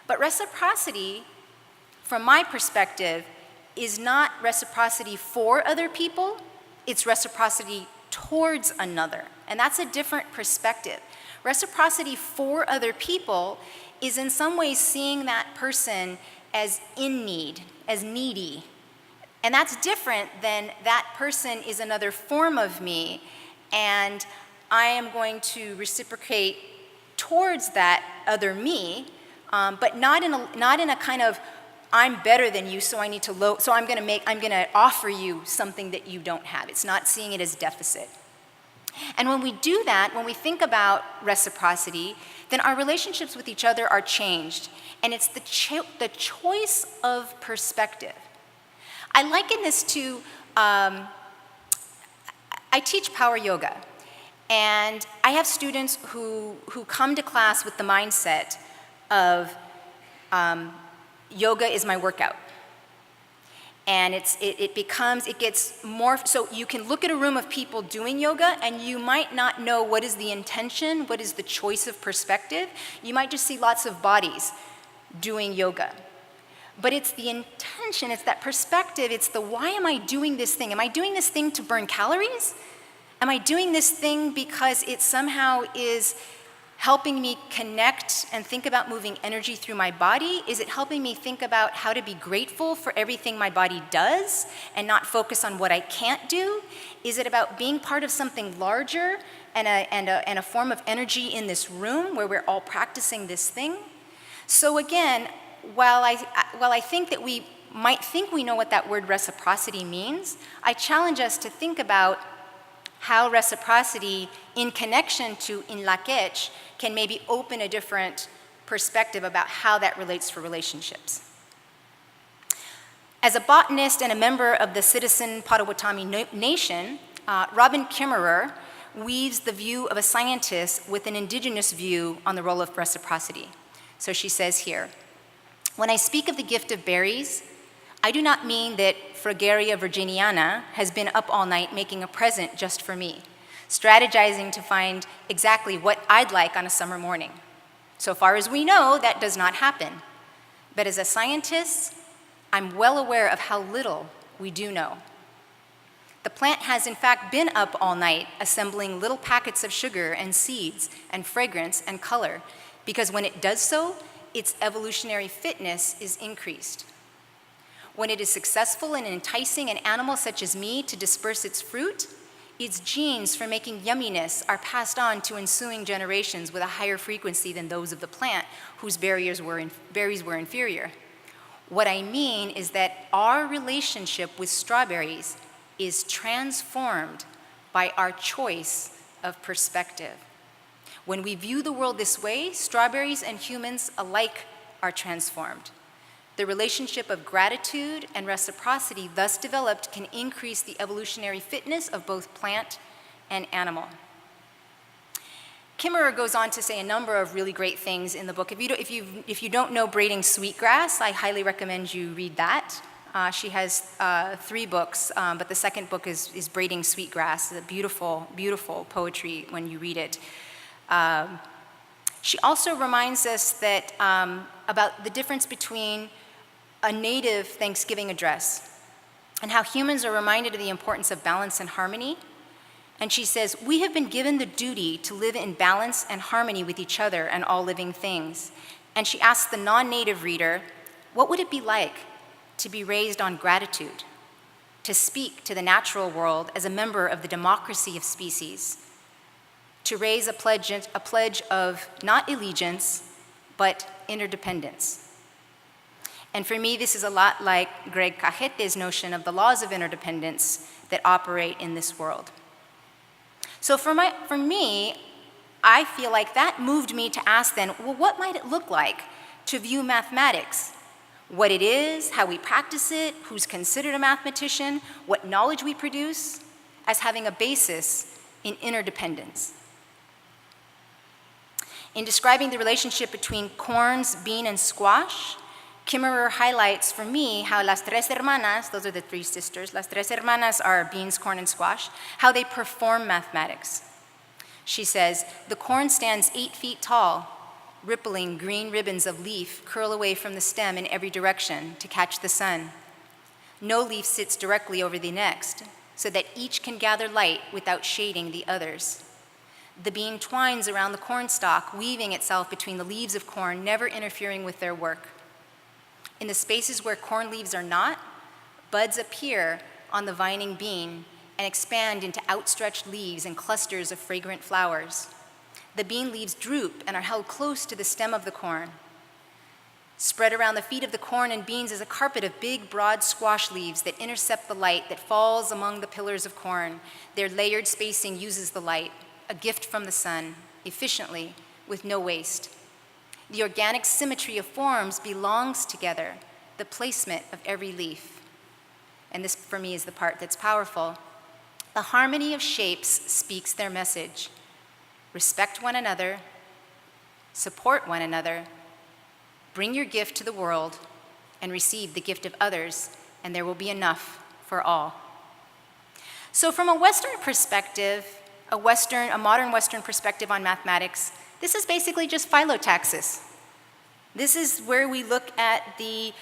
But reciprocity, from my perspective, is not reciprocity for other people, it's reciprocity towards another. And that's a different perspective. Reciprocity for other people is in some ways seeing that person as in need, as needy. And that's different than that person is another form of me, and I am going to reciprocate towards that other me, but not in a kind of, I'm better than you, so I need to so I'm going to offer you something that you don't have. It's not seeing it as deficit. And when we do that, when we think about reciprocity, then our relationships with each other are changed. And it's the choice of perspective. I liken this to, I teach power yoga. And I have students who come to class with the mindset of yoga is my workout. And it gets more, so you can look at a room of people doing yoga and you might not know what is the intention, what is the choice of perspective. You might just see lots of bodies doing yoga. But it's the intention, it's that perspective, it's the why am I doing this thing? Am I doing this thing to burn calories? Am I doing this thing because it somehow is helping me connect and think about moving energy through my body? Is it helping me think about how to be grateful for everything my body does and not focus on what I can't do? Is it about being part of something larger and a form of energy in this room where we're all practicing this thing? So again, while I think that we might think we know what that word reciprocity means, I challenge us to think about how reciprocity in connection to Inlaquech can maybe open a different perspective about how that relates for relationships. As a botanist and a member of the citizen Potawatomi Nation, Robin Kemmerer weaves the view of a scientist with an indigenous view on the role of reciprocity. So she says here, when I speak of the gift of berries, I do not mean that Fragaria virginiana has been up all night making a present just for me, strategizing to find exactly what I'd like on a summer morning. So far as we know, that does not happen. But as a scientist, I'm well aware of how little we do know. The plant has in fact been up all night assembling little packets of sugar and seeds and fragrance and color, because when it does so, its evolutionary fitness is increased. When it is successful in enticing an animal such as me to disperse its fruit, its genes for making yumminess are passed on to ensuing generations with a higher frequency than those of the plant whose berries were inferior. What I mean is that our relationship with strawberries is transformed by our choice of perspective. When we view the world this way, strawberries and humans alike are transformed. The relationship of gratitude and reciprocity thus developed can increase the evolutionary fitness of both plant and animal. Kemmerer goes on to say a number of really great things in the book. If you don't know Braiding Sweetgrass, I highly recommend you read that. She has 3 books, but the second book is Braiding Sweetgrass, a beautiful, beautiful poetry when you read it. She also reminds us that about the difference between a native Thanksgiving address and how humans are reminded of the importance of balance and harmony. And she says, we have been given the duty to live in balance and harmony with each other and all living things. And she asks the non-native reader, what would it be like to be raised on gratitude, to speak to the natural world as a member of the democracy of species, to raise a pledge of not allegiance, but interdependence. And for me, this is a lot like Greg Cajete's notion of the laws of interdependence that operate in this world. So for me, I feel like that moved me to ask then, well, what might it look like to view mathematics? What it is, how we practice it, who's considered a mathematician, what knowledge we produce, as having a basis in interdependence. In describing the relationship between corns, bean, and squash, Kemmerer highlights for me how las tres hermanas, those are the 3 sisters, las tres hermanas are beans, corn, and squash, how they perform mathematics. She says, the corn stands 8 feet tall, rippling green ribbons of leaf curl away from the stem in every direction to catch the sun. No leaf sits directly over the next, so that each can gather light without shading the others. The bean twines around the corn stalk, weaving itself between the leaves of corn, never interfering with their work. In the spaces where corn leaves are not, buds appear on the vining bean, and expand into outstretched leaves and clusters of fragrant flowers. The bean leaves droop and are held close to the stem of the corn. Spread around the feet of the corn and beans is a carpet of big, broad squash leaves that intercept the light that falls among the pillars of corn. Their layered spacing uses the light, a gift from the sun, efficiently, with no waste. The organic symmetry of forms belongs together, the placement of every leaf. And this, for me, is the part that's powerful. The harmony of shapes speaks their message. Respect one another, support one another, bring your gift to the world, and receive the gift of others, and there will be enough for all. So from a Western perspective, a modern Western perspective on mathematics, this is basically just phyllotaxis. This is where we look at the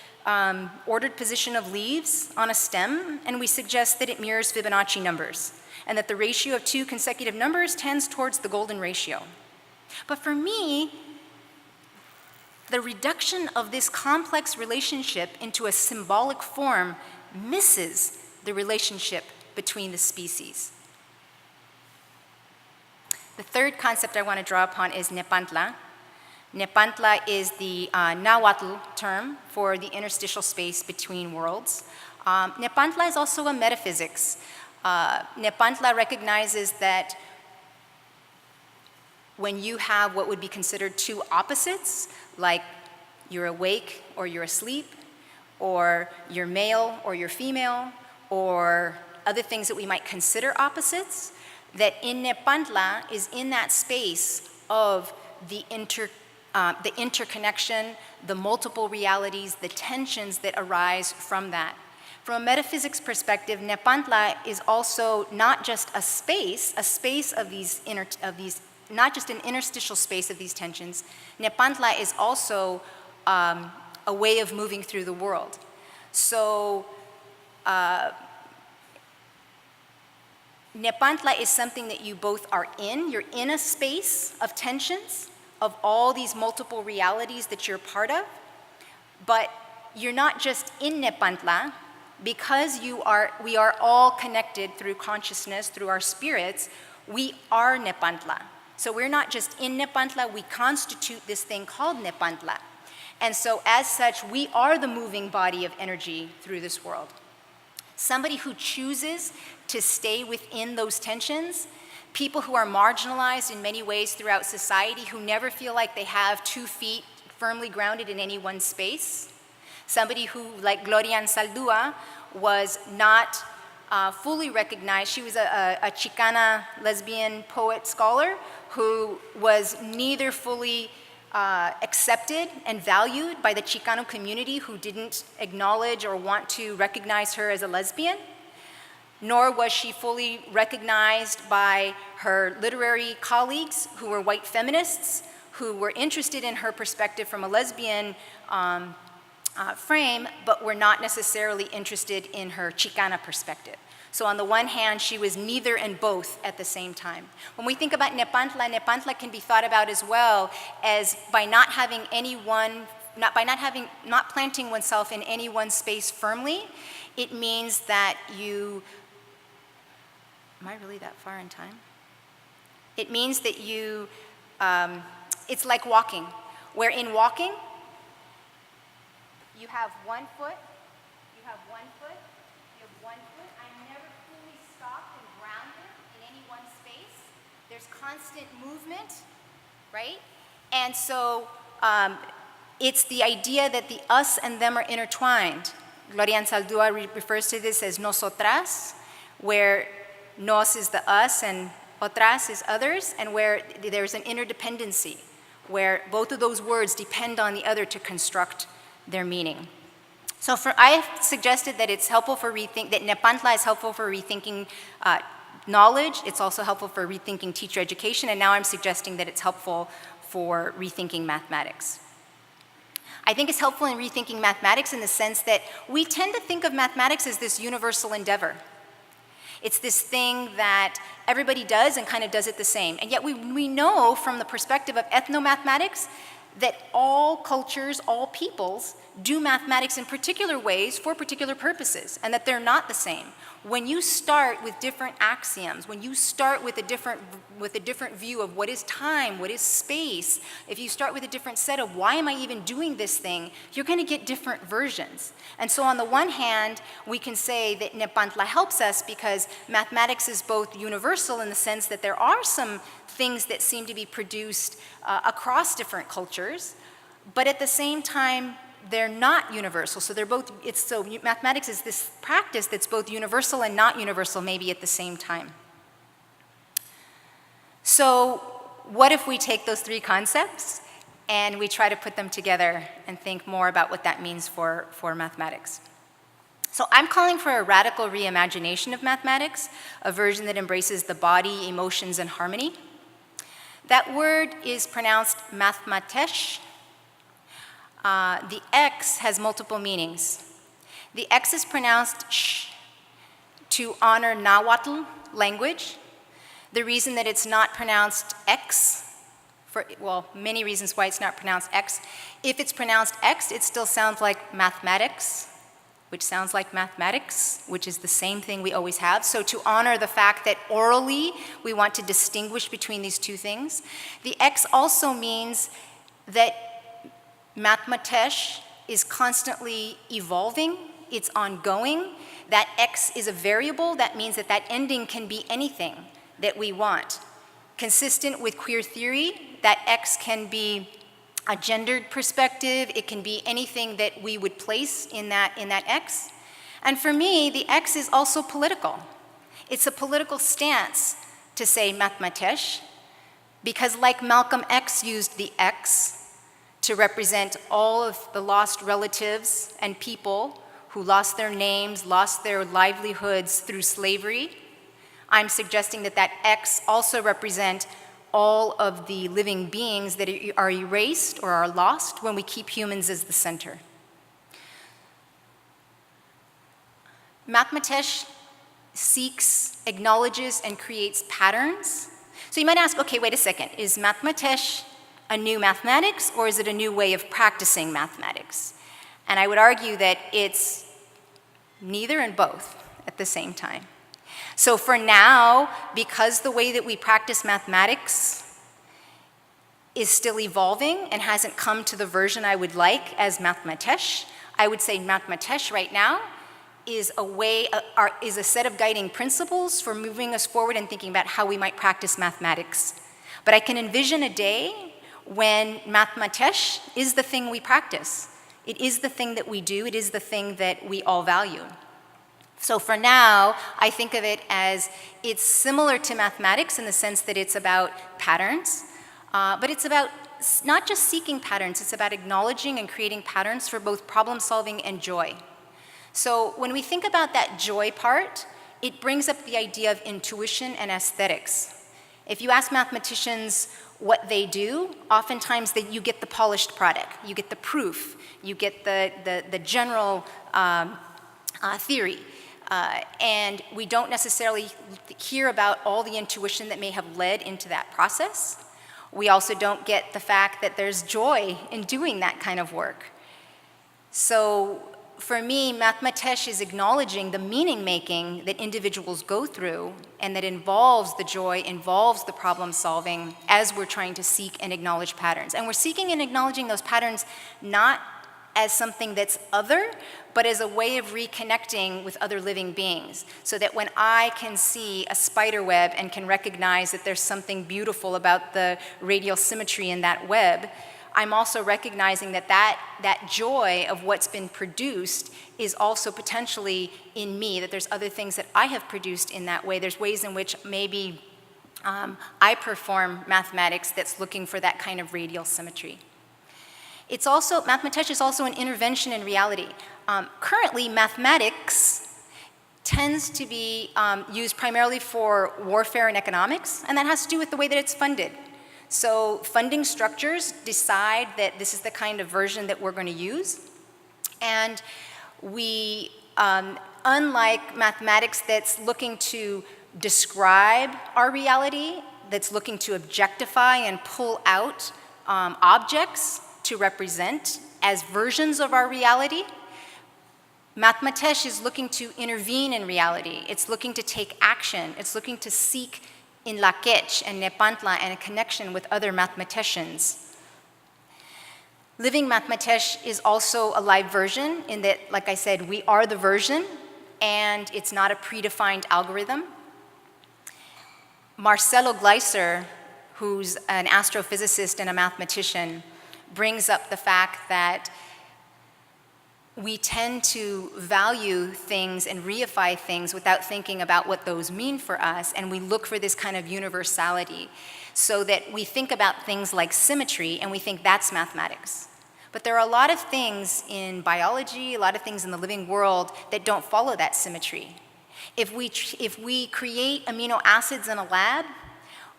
ordered position of leaves on a stem, and we suggest that it mirrors Fibonacci numbers, and that the ratio of 2 consecutive numbers tends towards the golden ratio. But for me, the reduction of this complex relationship into a symbolic form misses the relationship between the species. The third concept I want to draw upon is Nepantla. Nepantla is the Nahuatl term for the interstitial space between worlds. Nepantla is also a metaphysics. Nepantla recognizes that when you have what would be considered two opposites, like you're awake or you're asleep, or you're male or you're female, or other things that we might consider opposites, that in Nepantla is in that space of the interconnection, the multiple realities, the tensions that arise from that. From a metaphysics perspective, Nepantla is also not just a space of these not just an interstitial space of these tensions. Nepantla is also a way of moving through the world. So Nepantla is something that you both are in. You're in a space of tensions, of all these multiple realities that you're part of, but you're not just in Nepantla, because we are all connected through consciousness, through our spirits. We are Nepantla. So we're not just in Nepantla, we constitute this thing called Nepantla. And so as such, we are the moving body of energy through this world. Somebody who chooses to stay within those tensions, people who are marginalized in many ways throughout society, who never feel like they have 2 feet firmly grounded in any one space. Somebody who, like Gloria Anzaldúa, was not fully recognized. She was a Chicana lesbian poet scholar who was neither fully accepted and valued by the Chicano community, who didn't acknowledge or want to recognize her as a lesbian, nor was she fully recognized by her literary colleagues who were white feminists, who were interested in her perspective from a lesbian frame, but were not necessarily interested in her Chicana perspective. So on the one hand, she was neither and both at the same time. When we think about Nepantla, Nepantla can be thought about as well as by not having not planting oneself in any one space firmly. It means that you, am I really that far in time? It means that you, it's like walking, where in walking, you have 1 foot, you have 1 foot, you have 1 foot. I'm never fully stopped and grounded in any one space. There's constant movement, right? And so it's the idea that the us and them are intertwined. Gloria Anzaldúa refers to this as nosotras, where nos is the us and otras is others, and where there's an interdependency, where both of those words depend on the other to construct their meaning. So I've suggested that it's helpful for that Nepantla is helpful for rethinking knowledge. It's also helpful for rethinking teacher education, and now I'm suggesting that it's helpful for rethinking mathematics. I think it's helpful in rethinking mathematics in the sense that we tend to think of mathematics as this universal endeavor. It's this thing that everybody does and kind of does it the same. And yet we know from the perspective of ethnomathematics that all cultures, all peoples do mathematics in particular ways for particular purposes, and that they're not the same. When you start with different axioms, when you start with a different view of what is time, what is space, if you start with a different set of why am I even doing this thing, you're going to get different versions. And so on the one hand, we can say that Nepantla helps us because mathematics is both universal in the sense that there are some things that seem to be produced across different cultures, but at the same time, they're not universal. So they're both, mathematics is this practice that's both universal and not universal, maybe at the same time. So what if we take those three concepts and we try to put them together and think more about what that means for mathematics? So I'm calling for a radical reimagination of mathematics, a version that embraces the body, emotions, and harmony. That word is pronounced Mathematx. The X has multiple meanings. The X is pronounced sh to honor Nahuatl language. The reason that it's not pronounced X, many reasons why it's not pronounced X. If it's pronounced X, it still sounds like Mathematics, which sounds like Mathematics, which is the same thing we always have. So to honor the fact that orally we want to distinguish between these two things. The X also means that Mathematx is constantly evolving, it's ongoing. That X is a variable, that means that that ending can be anything that we want. Consistent with queer theory, that X can be a gendered perspective, it can be anything that we would place in that X. And for me, the X is also political. It's a political stance to say Mathematx, because like Malcolm X used the X to represent all of the lost relatives and people who lost their names, lost their livelihoods through slavery, I'm suggesting that that X also represent all of the living beings that are erased or are lost when we keep humans as the center. Mathematx seeks, acknowledges, and creates patterns. So you might ask, okay, wait a second, is Mathematx a new mathematics, or is it a new way of practicing mathematics? And I would argue that it's neither and both at the same time. So for now, because the way that we practice mathematics is still evolving and hasn't come to the version I would like as Mathematx, I would say Mathematx right now is a set of guiding principles for moving us forward and thinking about how we might practice mathematics. But I can envision a day when Mathematx is the thing we practice. It is the thing that we do, it is the thing that we all value. So for now, I think of it as it's similar to mathematics in the sense that it's about patterns, but it's about not just seeking patterns, it's about acknowledging and creating patterns for both problem solving and joy. So when we think about that joy part, it brings up the idea of intuition and aesthetics. If you ask mathematicians what they do, oftentimes you get the polished product, you get the proof, you get the general theory. And we don't necessarily hear about all the intuition that may have led into that process. We also don't get the fact that there's joy in doing that kind of work. So for me, Mathematx is acknowledging the meaning-making that individuals go through and that involves the joy, involves the problem-solving as we're trying to seek and acknowledge patterns. And we're seeking and acknowledging those patterns not as something that's other, but as a way of reconnecting with other living beings, so that when I can see a spider web and can recognize that there's something beautiful about the radial symmetry in that web, I'm also recognizing that joy of what's been produced is also potentially in me, that there's other things that I have produced in that way. There's ways in which maybe I perform mathematics that's looking for that kind of radial symmetry. Mathematx is also an intervention in reality. Currently, mathematics tends to be used primarily for warfare and economics, and that has to do with the way that it's funded. So funding structures decide that this is the kind of version that we're going to use. And we, unlike mathematics that's looking to describe our reality, that's looking to objectify and pull out objects to represent as versions of our reality. Mathematx is looking to intervene in reality. It's looking to take action. It's looking to seek in Lakech and Nepantla and a connection with other mathematicians. Living Mathematx is also a live version in that, like I said, we are the version, and it's not a predefined algorithm. Marcelo Gleiser, who's an astrophysicist and a mathematician, brings up the fact that we tend to value things and reify things without thinking about what those mean for us, and we look for this kind of universality so that we think about things like symmetry and we think that's mathematics. But there are a lot of things in biology, a lot of things in the living world that don't follow that symmetry. If we create amino acids in a lab,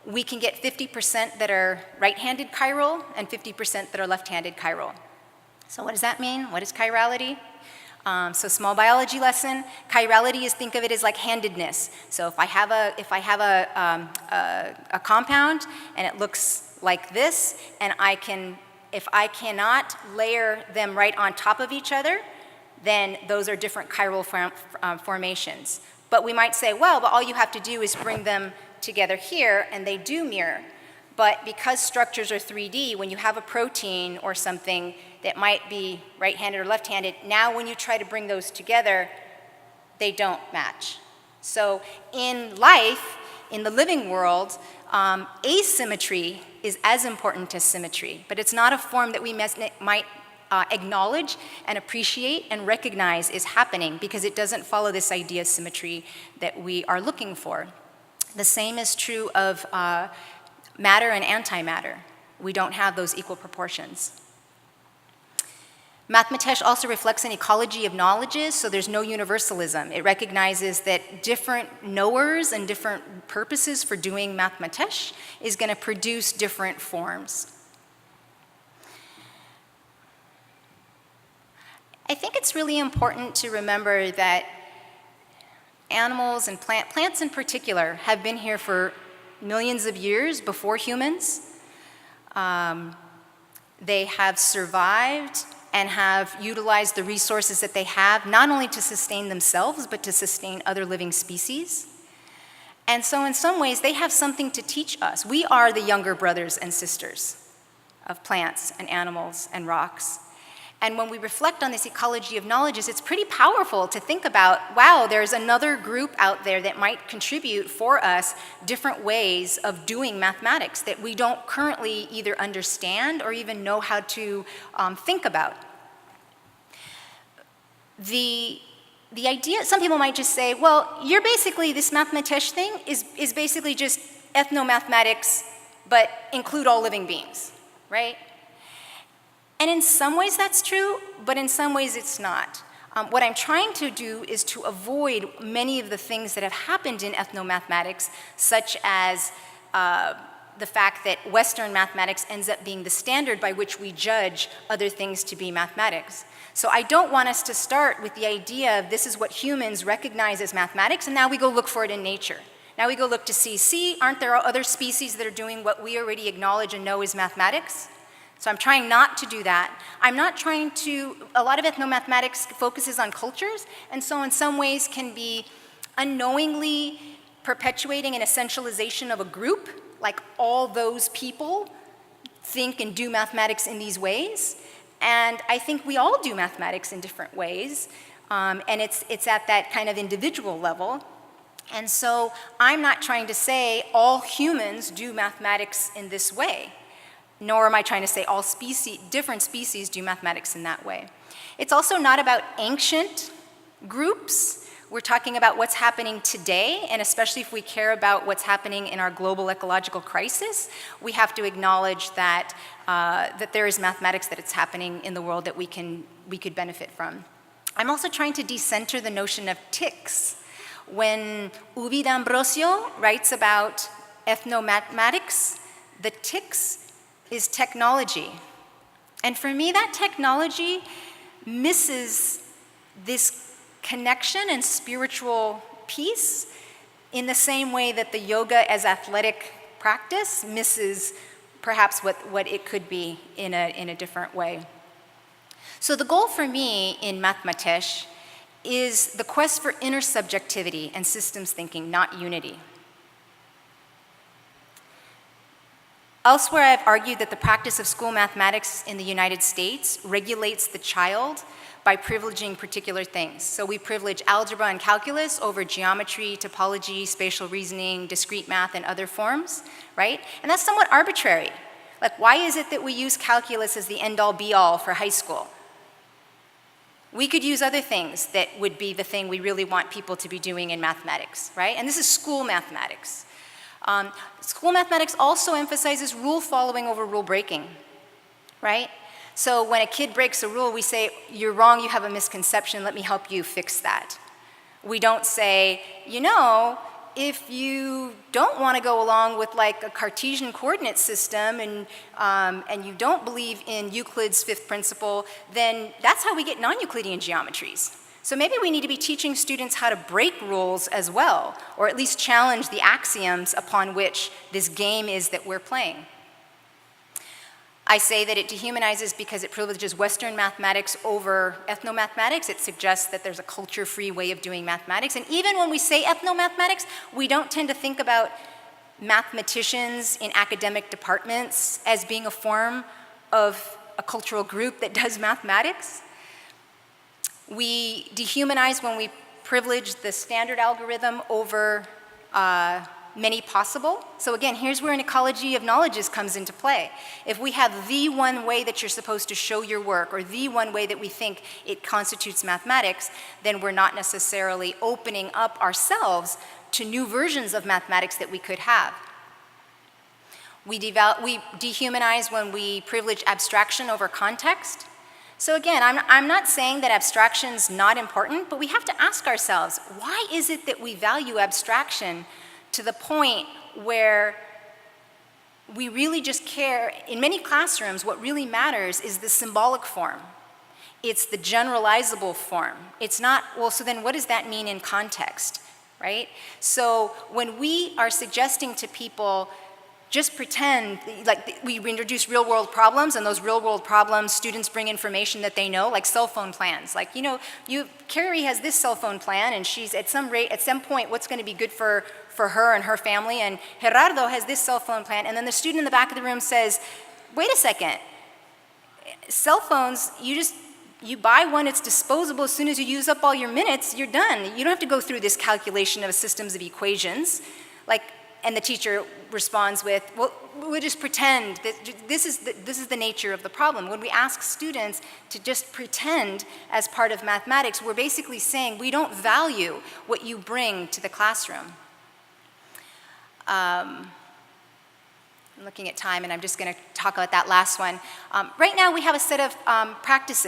we can get 50% that are right-handed chiral and 50% that are left-handed chiral. So what does that mean? What is chirality? So small biology lesson, chirality is, think of it as like handedness. So if I have a compound and it looks like this, and if I cannot layer them right on top of each other, then those are different chiral formations. But we might say, well, but all you have to do is bring them together here, and they do mirror. But because structures are 3D, when you have a protein or something that might be right-handed or left-handed, now when you try to bring those together, they don't match. So in life, in the living world, asymmetry is as important as symmetry, but it's not a form that we might acknowledge and appreciate and recognize is happening because it doesn't follow this idea of symmetry that we are looking for. The same is true of matter and antimatter. We don't have those equal proportions. Mathematx also reflects an ecology of knowledges, so there's no universalism. It recognizes that different knowers and different purposes for doing Mathematx is going to produce different forms. I think it's really important to remember that animals and plants in particular, have been here for millions of years before humans. They have survived and have utilized the resources that they have, not only to sustain themselves, but to sustain other living species. And so in some ways, they have something to teach us. We are the younger brothers and sisters of plants and animals and rocks. And when we reflect on this ecology of knowledges, it's pretty powerful to think about, wow, there's another group out there that might contribute for us different ways of doing mathematics that we don't currently either understand or even know how to think about. The idea, some people might just say, well, you're basically, this Mathematx thing is basically just ethnomathematics, but include all living beings, right? And in some ways that's true, but in some ways it's not. What I'm trying to do is to avoid many of the things that have happened in ethnomathematics, such as the fact that Western mathematics ends up being the standard by which we judge other things to be mathematics. So I don't want us to start with the idea of this is what humans recognize as mathematics, and now we go look for it in nature. Now we go look to see, aren't there other species that are doing what we already acknowledge and know is mathematics? So I'm trying not to do that. I'm not trying to, a lot of ethnomathematics focuses on cultures, and so in some ways can be unknowingly perpetuating an essentialization of a group, like all those people think and do mathematics in these ways. And I think we all do mathematics in different ways, and it's at that kind of individual level. And so I'm not trying to say all humans do mathematics in this way, nor am I trying to say all different species do mathematics in that way. It's also not about ancient groups. We're talking about what's happening today, and especially if we care about what's happening in our global ecological crisis, we have to acknowledge that, that there is mathematics that it's happening in the world that we could benefit from. I'm also trying to decenter the notion of ticks. When Ubi D'Ambrosio writes about ethnomathematics, the ticks is technology. And for me, that technology misses this connection and spiritual piece in the same way that the yoga as athletic practice misses perhaps what it could be in a different way. So the goal for me in Mathematx is the quest for intersubjectivity and systems thinking, not unity. Elsewhere, I've argued that the practice of school mathematics in the United States regulates the child by privileging particular things. So we privilege algebra and calculus over geometry, topology, spatial reasoning, discrete math, and other forms, right? And that's somewhat arbitrary. Like, why is it that we use calculus as the end-all, be-all for high school? We could use other things that would be the thing we really want people to be doing in mathematics, right? And this is school mathematics. School mathematics also emphasizes rule following over rule breaking, right? So when a kid breaks a rule, we say, you're wrong, you have a misconception, let me help you fix that. We don't say, you know, if you don't want to go along with like a Cartesian coordinate system and you don't believe in Euclid's fifth principle, then that's how we get non-Euclidean geometries. So maybe we need to be teaching students how to break rules as well, or at least challenge the axioms upon which this game is that we're playing. I say that it dehumanizes because it privileges Western mathematics over ethnomathematics. It suggests that there's a culture-free way of doing mathematics. And even when we say ethnomathematics, we don't tend to think about mathematicians in academic departments as being a form of a cultural group that does mathematics. We dehumanize when we privilege the standard algorithm over many possible. So again, here's where an ecology of knowledges comes into play. If we have the one way that you're supposed to show your work, or the one way that we think it constitutes mathematics, then we're not necessarily opening up ourselves to new versions of mathematics that we could have. We dehumanize when we privilege abstraction over context. So again, I'm not saying that abstraction's not important, but we have to ask ourselves, why is it that we value abstraction to the point where we really just care? In many classrooms, what really matters is the symbolic form. It's the generalizable form. It's not, well, so then what does that mean in context, right? So when we are suggesting to people, just pretend, like we introduce real world problems, and those real world problems, students bring information that they know, like cell phone plans. Like, you know, Carrie has this cell phone plan, and she's at some point, what's going to be good for her and her family, and Gerardo has this cell phone plan, and then the student in the back of the room says, wait a second, cell phones, you buy one, it's disposable, as soon as you use up all your minutes, you're done. You don't have to go through this calculation of systems of equations. Like, and the teacher responds with, well, we'll just pretend that this is the nature of the problem. When we ask students to just pretend as part of mathematics, we're basically saying we don't value what you bring to the classroom. I'm looking at time, and I'm just going to talk about that last one. Right now, we have a set of practice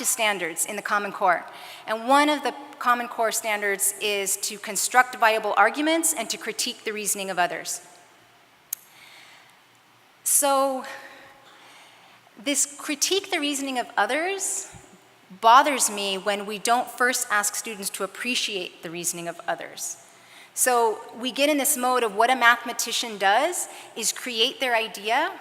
standards in the Common Core. And one of the Common Core standards is to construct viable arguments and to critique the reasoning of others. So this critique the reasoning of others bothers me when we don't first ask students to appreciate the reasoning of others. So we get in this mode of what a mathematician does is create their idea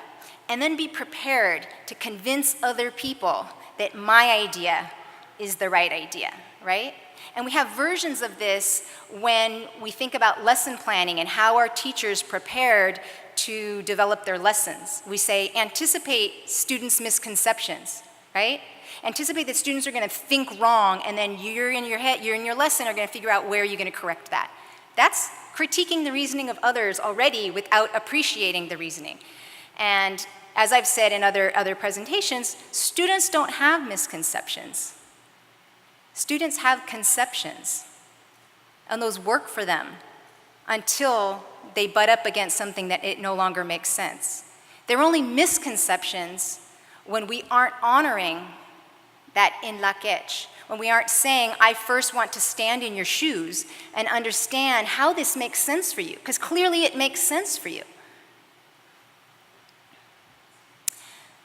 and then be prepared to convince other people that my idea is the right idea, right? And we have versions of this when we think about lesson planning and how our teachers prepared to develop their lessons. We say, anticipate students' misconceptions, right? Anticipate that students are going to think wrong, and then you're in your lesson are going to figure out where you're going to correct that. That's critiquing the reasoning of others already without appreciating the reasoning. And as I've said in other presentations, students don't have misconceptions. Students have conceptions, and those work for them until they butt up against something that it no longer makes sense. They're only misconceptions when we aren't honoring that in la quech, when we aren't saying, I first want to stand in your shoes and understand how this makes sense for you, because clearly it makes sense for you.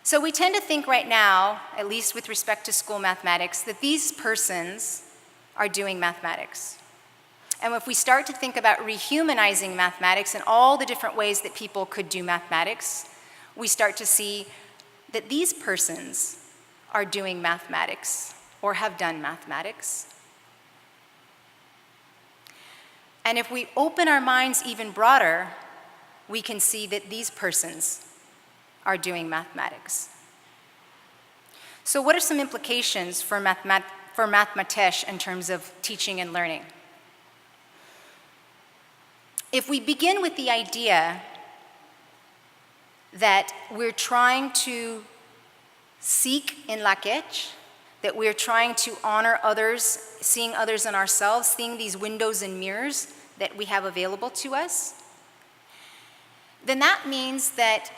So we tend to think right now, at least with respect to school mathematics, that these persons are doing mathematics. And if we start to think about rehumanizing mathematics and all the different ways that people could do mathematics, we start to see that these persons are doing mathematics or have done mathematics. And if we open our minds even broader, we can see that these persons are doing mathematics. So what are some implications for Mathematx in terms of teaching and learning? If we begin with the idea that we're trying to seek in Lakech, that we're trying to honor others, seeing others in ourselves, seeing these windows and mirrors that we have available to us, then that means that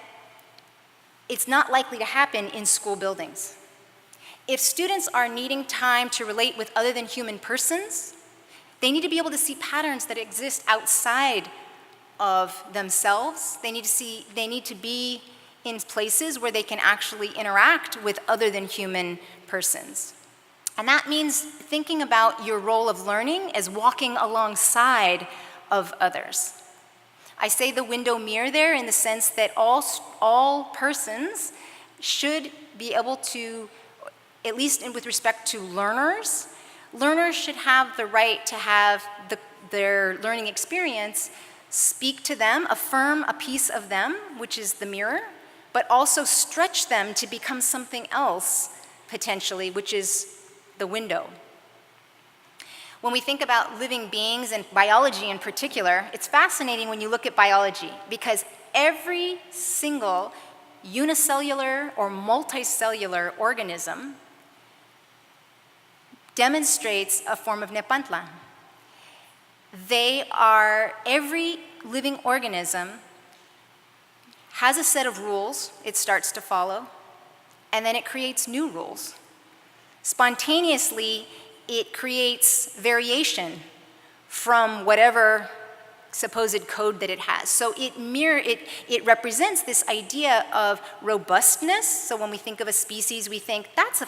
it's not likely to happen in school buildings. If students are needing time to relate with other than human persons, they need to be able to see patterns that exist outside of themselves. They need to be in places where they can actually interact with other than human persons. And that means thinking about your role of learning as walking alongside of others. I say the window mirror there in the sense that all persons should be able to, at least with respect to learners should have the right to have their learning experience speak to them, affirm a piece of them, which is the mirror, but also stretch them to become something else, potentially, which is the window. When we think about living beings and biology in particular, it's fascinating when you look at biology, because every single unicellular or multicellular organism demonstrates a form of Nepantla. Every living organism has a set of rules it starts to follow, and then it creates new rules. Spontaneously, it creates variation from whatever supposed code that it has. So it represents this idea of robustness. So when we think of a species, we think that's a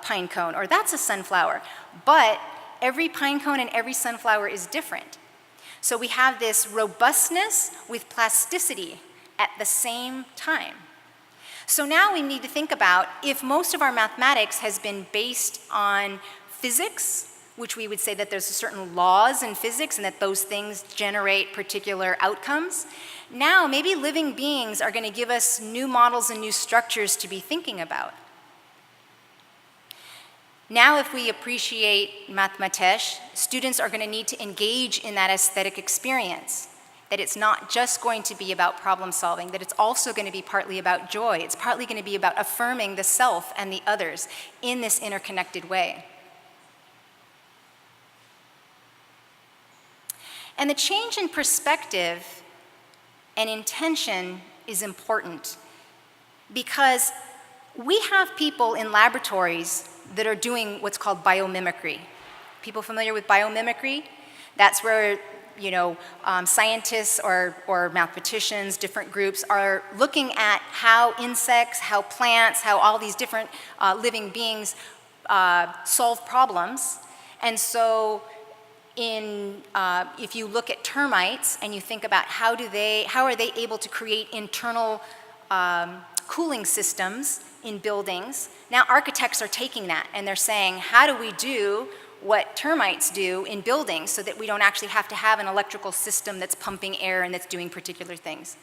pine cone, or that's a sunflower. But every pine cone and every sunflower is different. So we have this robustness with plasticity at the same time. So now we need to think about, if most of our mathematics has been based on physics, which we would say that there's certain laws in physics and that those things generate particular outcomes, now maybe living beings are going to give us new models and new structures to be thinking about. Now, if we appreciate Mathematx, students are going to need to engage in that aesthetic experience, that it's not just going to be about problem solving, that it's also going to be partly about joy. It's partly going to be about affirming the self and the others in this interconnected way. And the change in perspective and intention is important, because we have people in laboratories that are doing what's called biomimicry. People familiar with biomimicry? That's where scientists or mathematicians, different groups, are looking at how insects, how plants, how all these different living beings solve problems. And so if you look at termites and you think about how are they able to create internal cooling systems in buildings, now architects are taking that and they're saying, how do we do what termites do in buildings so that we don't actually have to have an electrical system that's pumping air and that's doing particular things?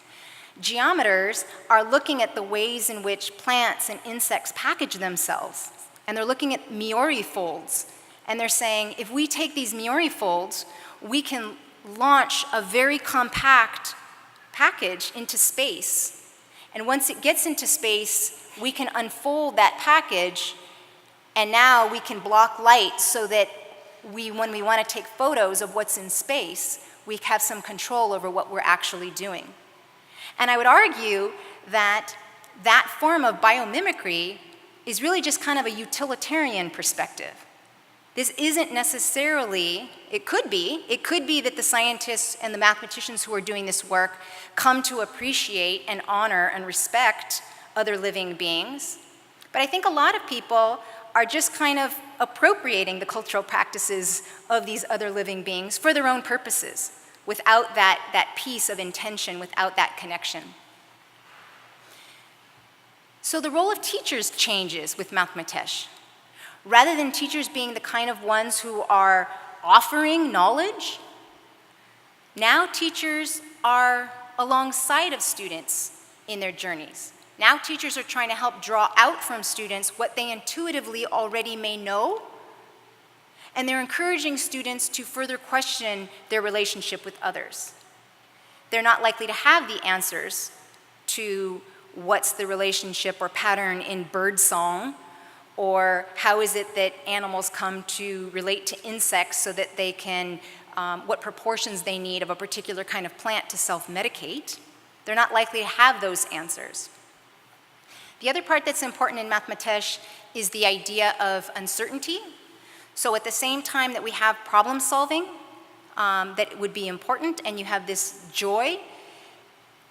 Geometers are looking at the ways in which plants and insects package themselves, and they're looking at Miori folds, and they're saying, if we take these Miori folds, we can launch a very compact package into space. And once it gets into space, we can unfold that package, and now we can block light so that when we want to take photos of what's in space, we have some control over what we're actually doing. And I would argue that that form of biomimicry is really just kind of a utilitarian perspective. This isn't necessarily, it could be that the scientists and the mathematicians who are doing this work come to appreciate and honor and respect other living beings. But I think a lot of people are just kind of appropriating the cultural practices of these other living beings for their own purposes, without that piece of intention, without that connection. So the role of teachers changes with Mathematx. Rather than teachers being the kind of ones who are offering knowledge, now teachers are alongside of students in their journeys. Now teachers are trying to help draw out from students what they intuitively already may know, and they're encouraging students to further question their relationship with others. They're not likely to have the answers to what's the relationship or pattern in birdsong, or how is it that animals come to relate to insects so that they can, what proportions they need of a particular kind of plant to self-medicate. They're not likely to have those answers. The other part that's important in Mathematx is the idea of uncertainty. So at the same time that we have problem solving that would be important, and you have this joy,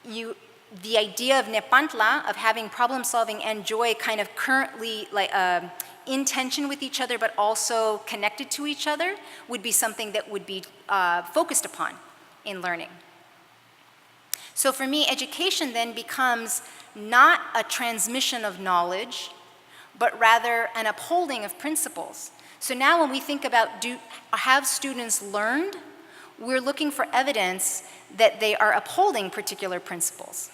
the idea of Nepantla, of having problem solving and joy kind of currently in tension with each other but also connected to each other, would be something that would be focused upon in learning. So for me, education then becomes not a transmission of knowledge, but rather an upholding of principles. So now when we think about have students learned, we're looking for evidence that they are upholding particular principles.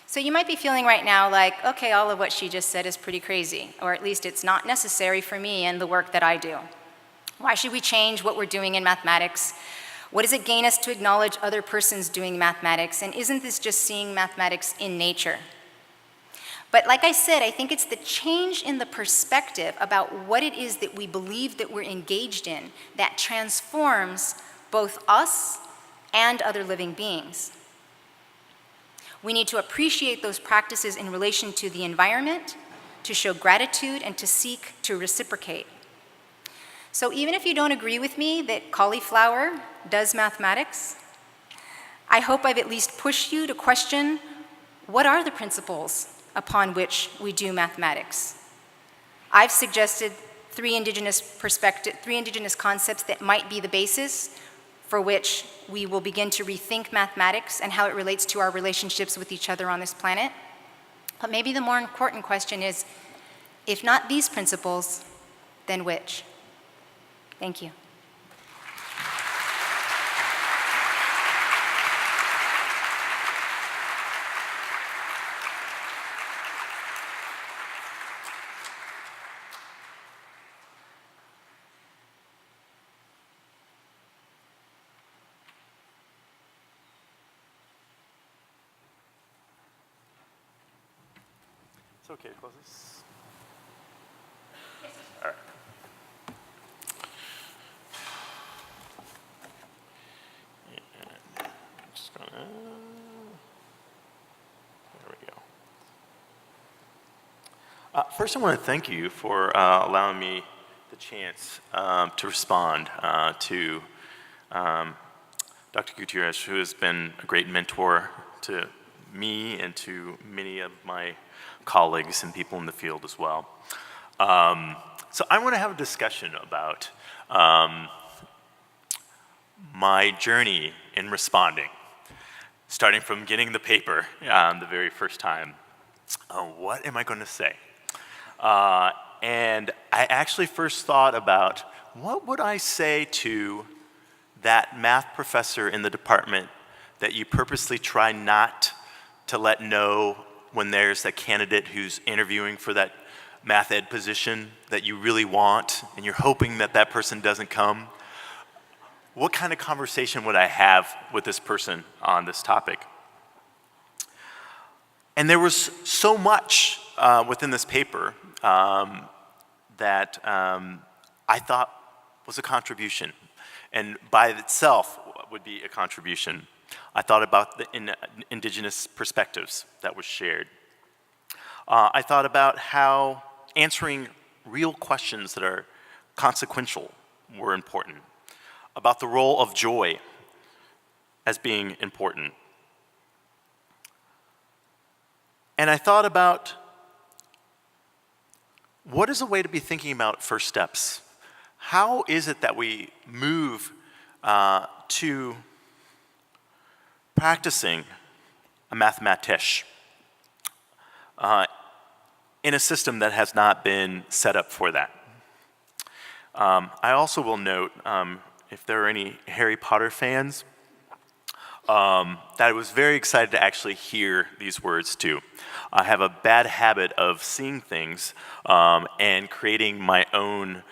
So you might be feeling right now like, okay, all of what she just said is pretty crazy, or at least it's not necessary for me and the work that I do. Why should we change what we're doing in mathematics? What does it gain us to acknowledge other persons doing mathematics? And isn't this just seeing mathematics in nature? But like I said, I think it's the change in the perspective about what it is that we believe that we're engaged in that transforms both us and other living beings. We need to appreciate those practices in relation to the environment, to show gratitude, and to seek to reciprocate. So even if you don't agree with me that cauliflower does mathematics, I hope I've at least pushed you to question what are the principles upon which we do mathematics. I've suggested three indigenous concepts that might be the basis for which we will begin to rethink mathematics and how it relates to our relationships with each other on this planet. But maybe the more important question is, if not these principles, then which? Thank you. It's okay to close this. All right. And I'm just gonna, there we go. First, I want to thank you for allowing me the chance to respond to Dr. Gutirez, who has been a great mentor to me and to many of my colleagues and people in the field as well. So I want to have a discussion about my journey in responding, starting from getting the paper the very first time. What am I going to say? And I actually first thought about what would I say to that math professor in the department that you purposely try not to let know when there's a candidate who's interviewing for that math ed position that you really want, and you're hoping that that person doesn't come. What kind of conversation would I have with this person on this topic? And there was so much within this paper that I thought was a contribution, and by itself would be a contribution. I thought about the indigenous perspectives that was shared. I thought about how answering real questions that are consequential were important, about the role of joy as being important. And I thought about what is a way to be thinking about first steps? How is it that we move to practicing a Mathematx in a system that has not been set up for that. I also will note, if there are any Harry Potter fans, that I was very excited to actually hear these words too. I have a bad habit of seeing things and creating my own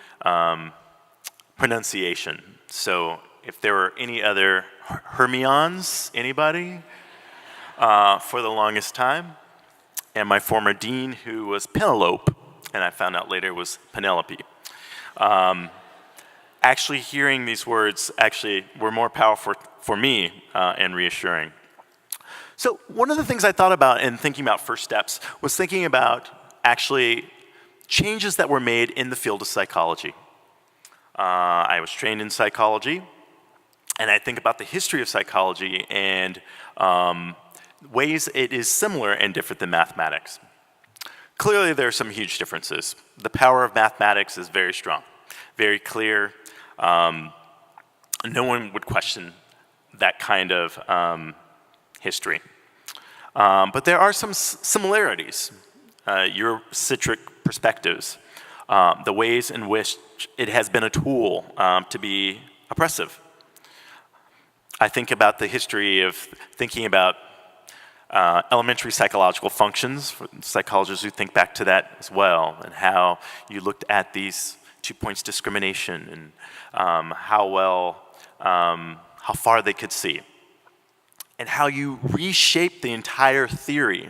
pronunciation. So if there were any other Hermions, anybody, for the longest time, and my former dean who was Penelope, and I found out later was Penelope. Actually hearing these words actually were more powerful for me and reassuring. So one of the things I thought about in thinking about first steps was thinking about actually changes that were made in the field of psychology. I was trained in psychology, and I think about the history of psychology and ways it is similar and different than mathematics. Clearly, there are some huge differences. The power of mathematics is very strong, very clear. No one would question that kind of history. But there are some similarities, Eurocentric perspectives, the ways in which it has been a tool to be oppressive. I think about the history of thinking about elementary psychological functions, for psychologists who think back to that as well, and how you looked at these 2 points discrimination and how far they could see, and how you reshaped the entire theory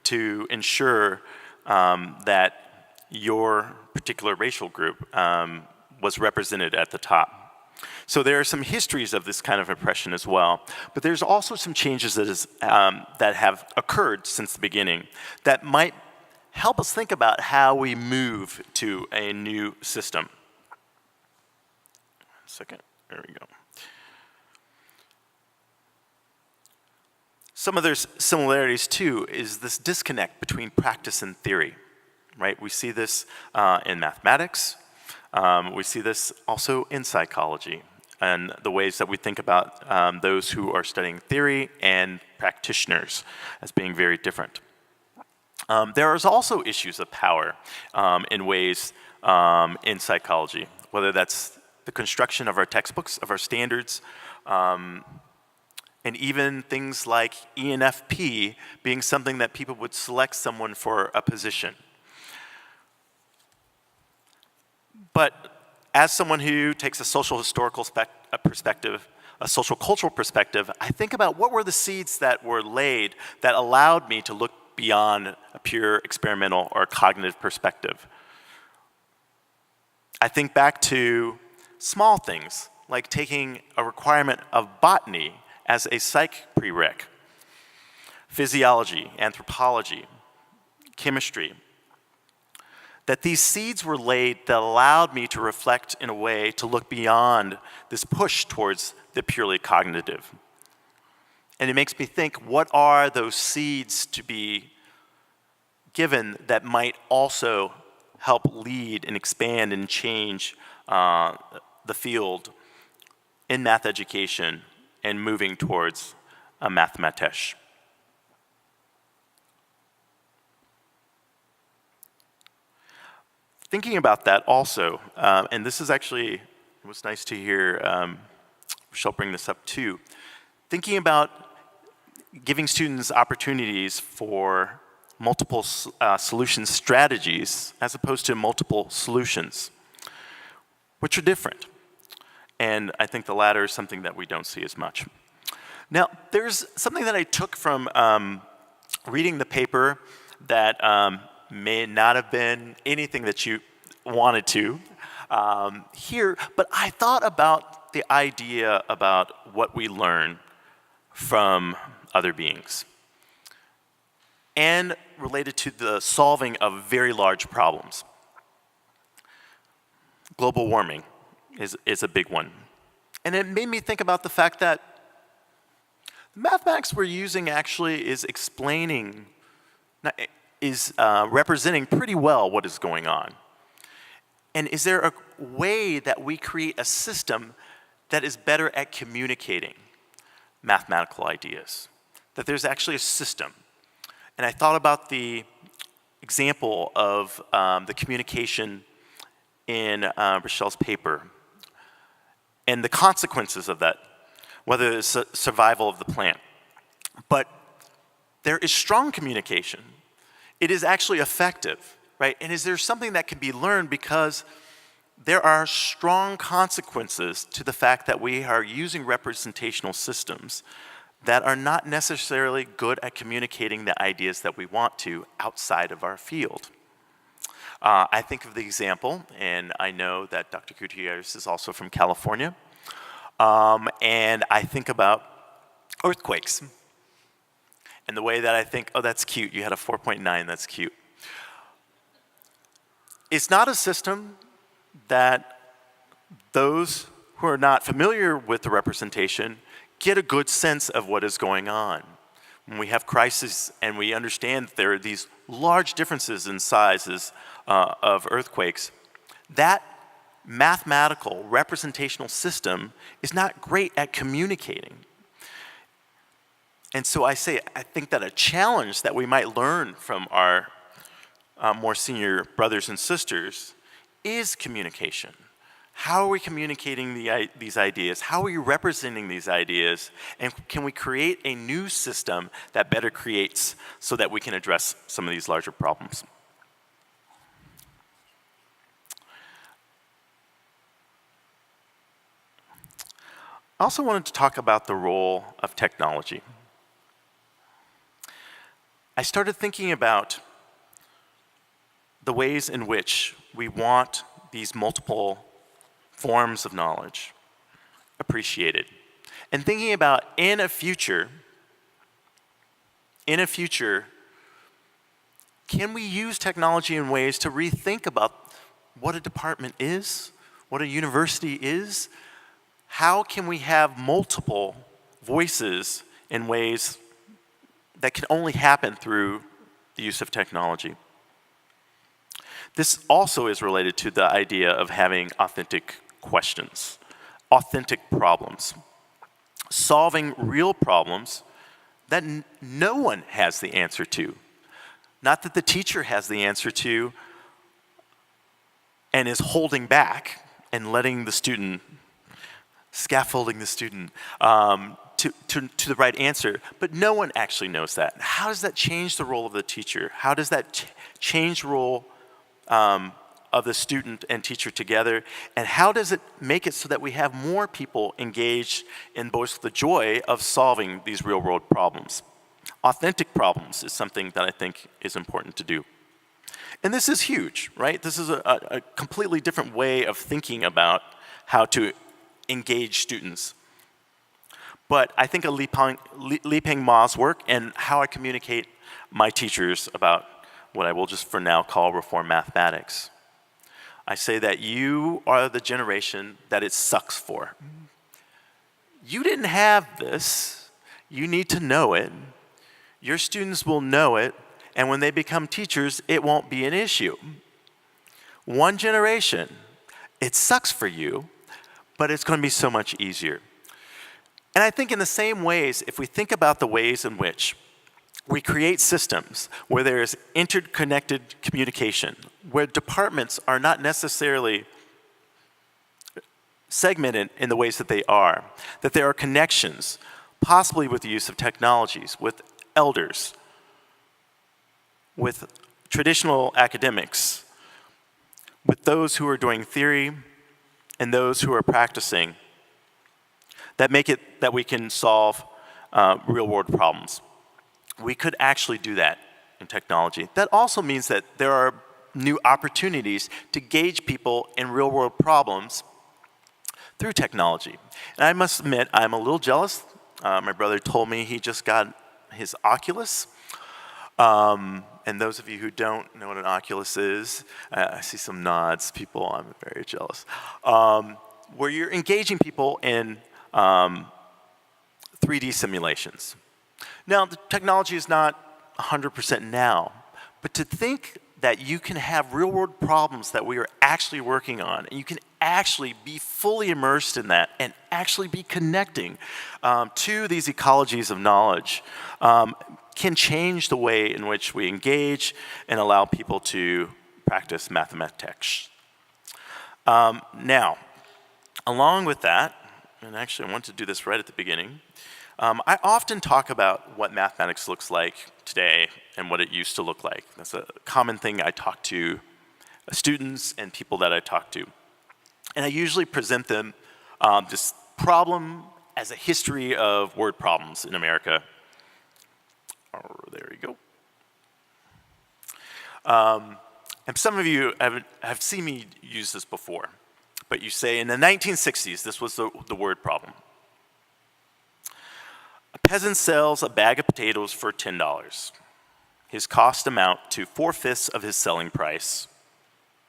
to ensure that your particular racial group was represented at the top. So there are some histories of this kind of oppression as well, but there's also some changes that have occurred since the beginning that might help us think about how we move to a new system. 1 second, there we go. Some of their similarities too is this disconnect between practice and theory, right? We see this in mathematics. We see this also in psychology and the ways that we think about those who are studying theory and practitioners as being very different. There is also issues of power in ways in psychology, whether that's the construction of our textbooks, of our standards, and even things like ENFP being something that people would select someone for a position. But as someone who takes a social historical perspective, a social cultural perspective, I think about what were the seeds that were laid that allowed me to look beyond a pure experimental or cognitive perspective. I think back to small things, like taking a requirement of botany as a psych prereq, physiology, anthropology, chemistry, that these seeds were laid that allowed me to reflect in a way to look beyond this push towards the purely cognitive. And it makes me think, what are those seeds to be given that might also help lead and expand and change the field in math education and moving towards a Mathematx. Thinking about that also, and this is actually, it was nice to hear Rochelle bring this up too, thinking about giving students opportunities for multiple solution strategies as opposed to multiple solutions, which are different. And I think the latter is something that we don't see as much. Now, there's something that I took from reading the paper that may not have been anything that you wanted to hear, but I thought about the idea about what we learn from other beings and related to the solving of very large problems. Global warming is a big one. And it made me think about the fact that the Mathematx we're using actually is explaining, is representing pretty well what is going on. And is there a way that we create a system that is better at communicating mathematical ideas? That there's actually a system. And I thought about the example of the communication in Rochelle's paper and the consequences of that, whether it's survival of the plant. But there is strong communication. It is actually effective, right? And is there something that can be learned because there are strong consequences to the fact that we are using representational systems that are not necessarily good at communicating the ideas that we want to outside of our field. I think of the example, and I know that Dr. Gutirez is also from California, and I think about earthquakes. And the way that I think, oh, that's cute, you had a 4.9, that's cute. It's not a system that those who are not familiar with the representation get a good sense of what is going on. When we have crises and we understand that there are these large differences in sizes of earthquakes, that mathematical representational system is not great at communicating. And so I think that a challenge that we might learn from our more senior brothers and sisters is communication. How are we communicating these ideas? How are we representing these ideas? And can we create a new system that better creates so that we can address some of these larger problems? I also wanted to talk about the role of technology. I started thinking about the ways in which we want these multiple forms of knowledge appreciated. And thinking about in a future, can we use technology in ways to rethink about what a department is, what a university is? How can we have multiple voices in ways that can only happen through the use of technology? This also is related to the idea of having authentic questions, authentic problems, solving real problems that no one has the answer to. Not that the teacher has the answer to and is holding back and letting the student, scaffolding the student to the right answer, but no one actually knows that. How does that change the role of the teacher? How does that change the role of the student and teacher together, and how does it make it so that we have more people engaged in both the joy of solving these real-world problems? Authentic problems is something that I think is important to do. And this is huge, right? This is a completely different way of thinking about how to engage students. But I think of Liping Ma's work and how I communicate my teachers about what I will just for now call reform mathematics. I say that you are the generation that it sucks for. You didn't have this. You need to know it. Your students will know it, and when they become teachers, it won't be an issue. One generation, it sucks for you, but it's going to be so much easier. And I think in the same ways, if we think about the ways in which we create systems where there is interconnected communication, where departments are not necessarily segmented in the ways that they are, that there are connections, possibly with the use of technologies, with elders, with traditional academics, with those who are doing theory and those who are practicing, that make it that we can solve real-world problems. We could actually do that in technology. That also means that there are new opportunities to gauge people in real-world problems through technology. And I must admit, I'm a little jealous. My brother told me he just got his Oculus. And those of you who don't know what an Oculus is, I see some nods, people, I'm very jealous. Where you're engaging people in 3D simulations. Now, the technology is not 100% now, but to think that you can have real-world problems that we are actually working on, and you can actually be fully immersed in that and actually be connecting to these ecologies of knowledge can change the way in which we engage and allow people to practice Mathematx. Now, along with that, and actually I want to do this right at the beginning, I often talk about what mathematics looks like today and what it used to look like. That's a common thing I talk to students and people that I talk to. And I usually present them this problem as a history of word problems in America. Oh, there you go. And some of you have seen me use this before. But you say, in the 1960s, this was the word problem. A peasant sells a bag of potatoes for $10. His cost amount to 4/5 of his selling price.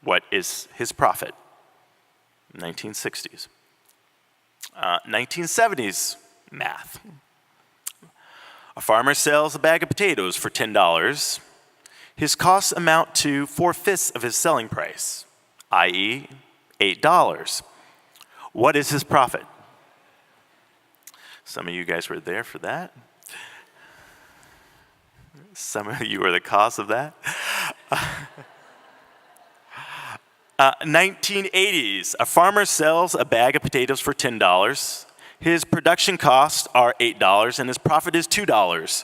What is his profit? 1960s. 1970s math. A farmer sells a bag of potatoes for $10. His costs amount to 4/5 of his selling price, i.e., $8. What is his profit? Some of you guys were there for that. Some of you are the cause of that. 1980s, a farmer sells a bag of potatoes for $10. His production costs are $8 and his profit is $2.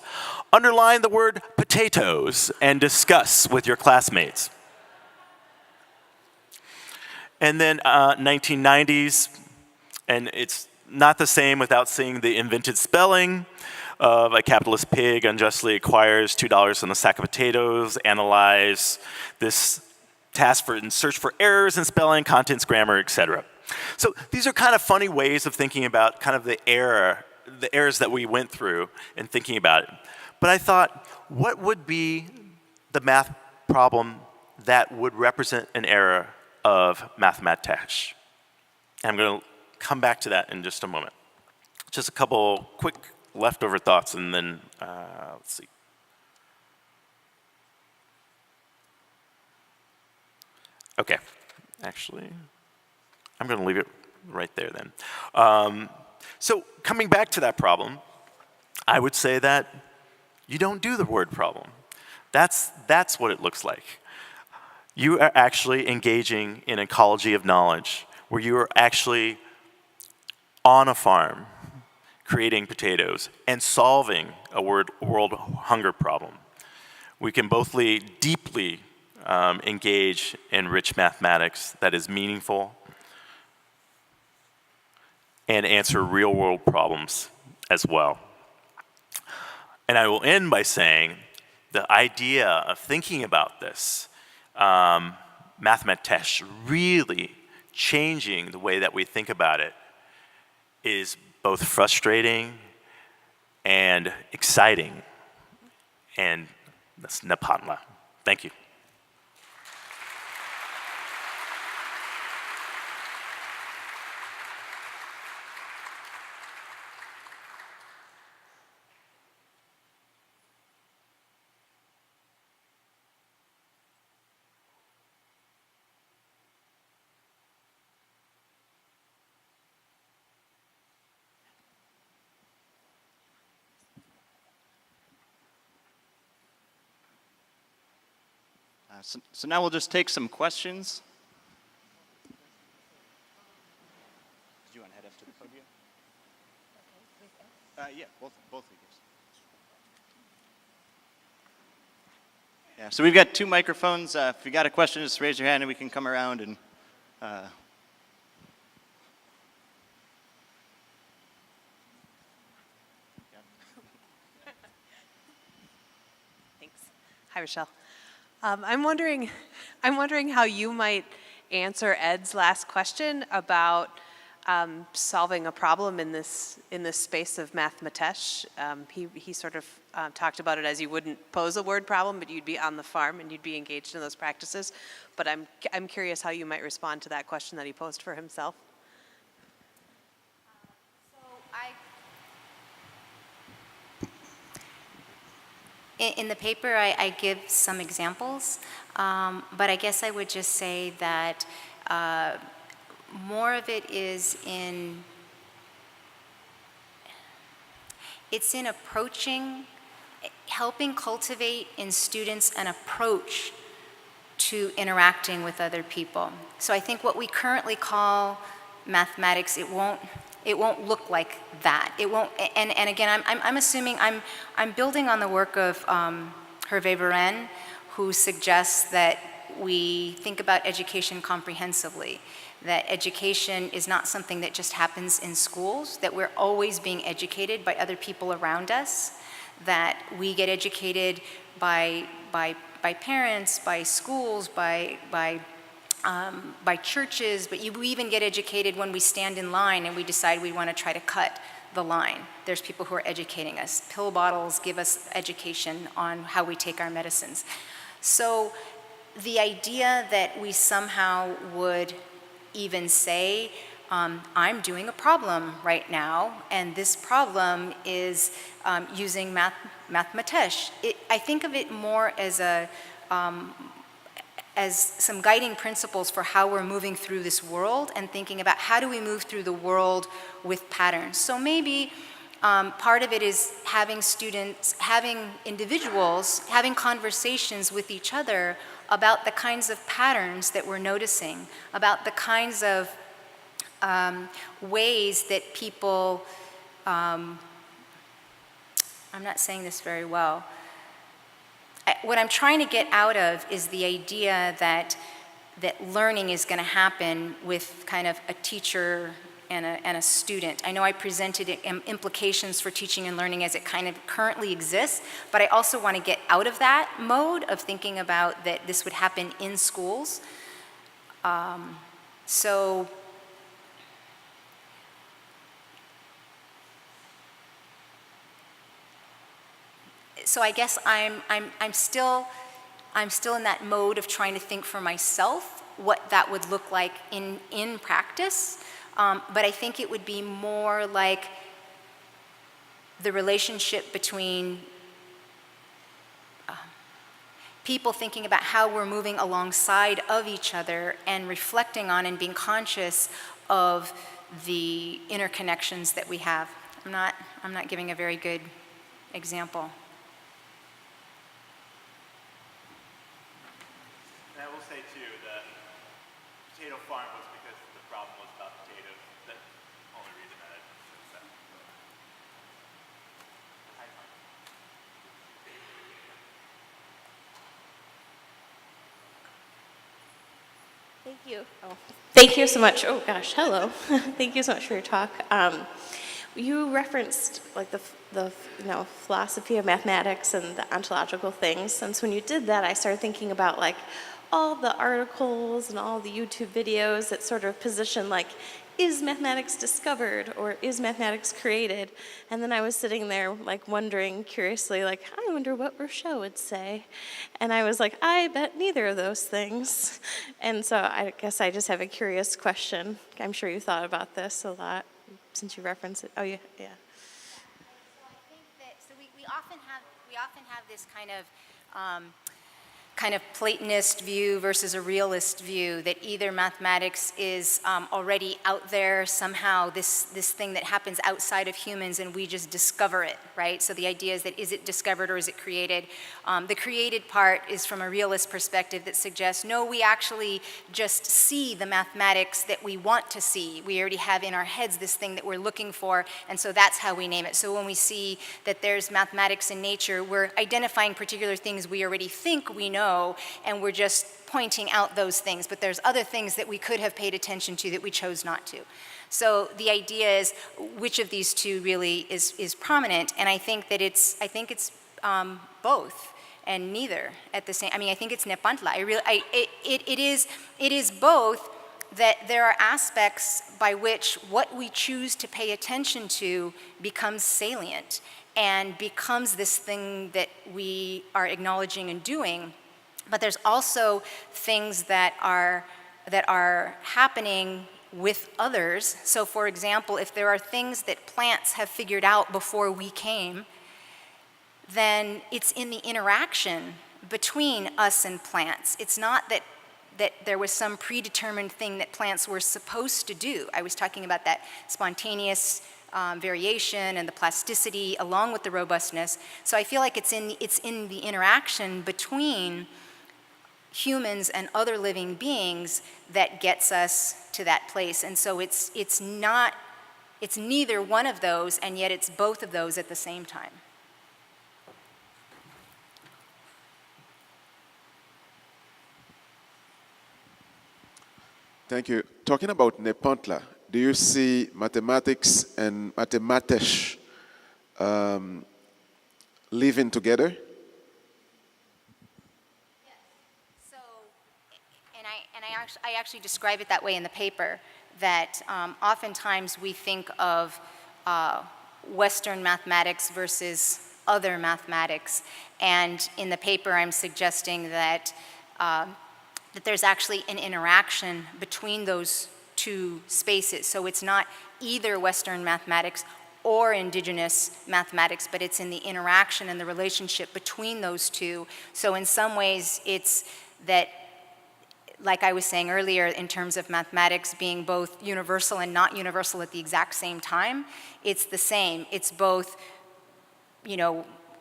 Underline the word potatoes and discuss with your classmates. And then 1990s, and it's not the same without seeing the invented spelling of a capitalist pig unjustly acquires $2 on a sack of potatoes, analyze this task in search for errors in spelling, contents, grammar, etc. So these are kind of funny ways of thinking about kind of the errors that we went through and thinking about it. But I thought, what would be the math problem that would represent an error of Mathematx? And I'm going to come back to that in just a moment. Just a couple quick leftover thoughts, and then let's see. Okay, actually, I'm going to leave it right there then. So coming back to that problem, I would say that you don't do the word problem. That's what it looks like. You are actually engaging in ecology of knowledge, where you are actually on a farm creating potatoes and solving a world hunger problem. We can both deeply engage in rich mathematics that is meaningful and answer real world problems as well. And I will end by saying the idea of thinking about this, Mathematx really changing the way that we think about it, is both frustrating and exciting. And that's Napantla. Thank you. So now we'll just take some questions. Do you want to head up to the podium? Yeah, both leaders. Yeah, so we've got 2 microphones. If you got a question, just raise your hand and we can come around and Thanks. Hi, Rochelle. I'm wondering how you might answer Ed's last question about solving a problem in this space of Mathematx. He sort of talked about it as you wouldn't pose a word problem, but you'd be on the farm and you'd be engaged in those practices. But I'm curious how you might respond to that question that he posed for himself. In the paper, I give some examples, but I guess I would just say that more of it is it's in approaching helping cultivate in students an approach to interacting with other people. So I think what we currently call mathematics, it won't look like that. It won't, and again, I'm assuming, I'm building on the work of Hervé Varen, who suggests that we think about education comprehensively, that education is not something that just happens in schools, that we're always being educated by other people around us, that we get educated by parents, by schools, by churches, but we even get educated when we stand in line and we decide we want to try to cut the line. There's people who are educating us. Pill bottles give us education on how we take our medicines. So the idea that we somehow would even say, I'm doing a problem right now, and this problem is using Mathematx. I think of it more as some guiding principles for how we're moving through this world and thinking about how do we move through the world with patterns. So maybe part of it is having students, having individuals, having conversations with each other about the kinds of patterns that we're noticing, about the kinds of ways that people, I'm not saying this very well. What I'm trying to get out of is the idea that learning is going to happen with kind of a teacher and a student. I know I presented implications for teaching and learning as it kind of currently exists, but I also want to get out of that mode of thinking about that this would happen in schools. So I guess I'm still in that mode of trying to think for myself what that would look like in practice. But I think it would be more like the relationship between people thinking about how we're moving alongside of each other and reflecting on and being conscious of the interconnections that we have. I'm not giving a very good example. And I will say too that potato farm was because the problem was about potatoes. That's the only reason that I said that. Thank you. Oh, thank you so much. Oh gosh, hello. Thank you so much for your talk. You referenced like the philosophy of mathematics and the ontological things. And so when you did that, I started thinking about like all the articles and all the YouTube videos that sort of position like, is mathematics discovered or is mathematics created? And then I was sitting there like wondering curiously, like, I wonder what Rochelle would say. And I was like, I bet neither of those things. And so I guess I just have a curious question. I'm sure you thought about this a lot since you referenced it. Oh yeah, yeah. So I think that we often have this kind of Platonist view versus a realist view, that either mathematics is already out there somehow, this thing that happens outside of humans and we just discover it, right? So the idea is that is it discovered or is it created? The created part is from a realist perspective that suggests, no, we actually just see the mathematics that we want to see. We already have in our heads this thing that we're looking for, and so that's how we name it. So when we see that there's mathematics in nature, we're identifying particular things we already think we know, and we're just pointing out those things, but there's other things that we could have paid attention to that we chose not to. So the idea is which of these two really is prominent, and I think it's both and neither at the same. I mean, I think it's Nepantla. It is both, that there are aspects by which what we choose to pay attention to becomes salient and becomes this thing that we are acknowledging and doing. But there's also things that are happening with others. So for example, if there are things that plants have figured out before we came, then it's in the interaction between us and plants. It's not that there was some predetermined thing that plants were supposed to do. I was talking about that spontaneous variation and the plasticity along with the robustness. So I feel like it's in the interaction between humans and other living beings that gets us to that place. And so it's neither one of those, and yet it's both of those at the same time. Thank you. Talking about Nepantla, do you see mathematics and Mathematx living together? So, I actually describe it that way in the paper, that oftentimes we think of Western mathematics versus other mathematics, and in the paper I'm suggesting that that there's actually an interaction between those two spaces. So it's not either Western mathematics or indigenous mathematics, but it's in the interaction and the relationship between those two. So in some ways it's that, like I was saying earlier, in terms of mathematics being both universal and not universal at the exact same time, it's the same. It's both,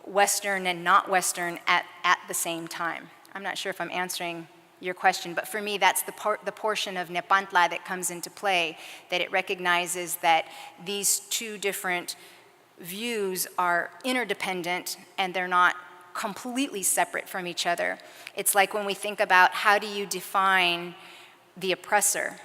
Western and not Western at the same time. I'm not sure if I'm answering your question, but for me that's the portion of Nepantla that comes into play, that it recognizes that these two different views are interdependent and they're not completely separate from each other. It's like when we think about how do you define the oppressor?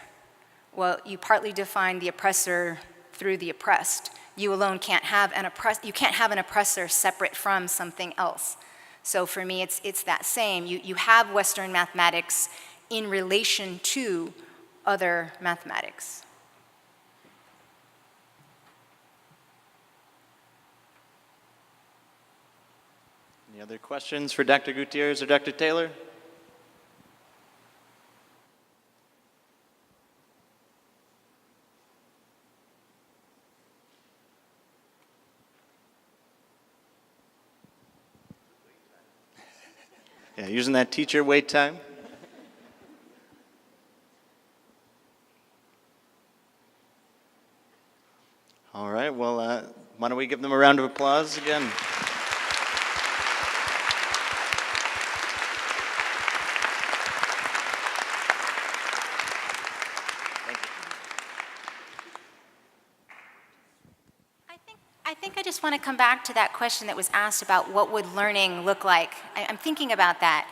Well, you partly define the oppressor through the oppressed. You alone can't have an oppressor separate from something else. So for me, it's that same. You have Western mathematics in relation to other mathematics. Any other questions for Dr. Gutirez or Dr. Taylor? Yeah, using that teacher wait time. All right, well, why don't we give them a round of applause again? I think I just want to come back to that question that was asked about what would learning look like. I'm thinking about that.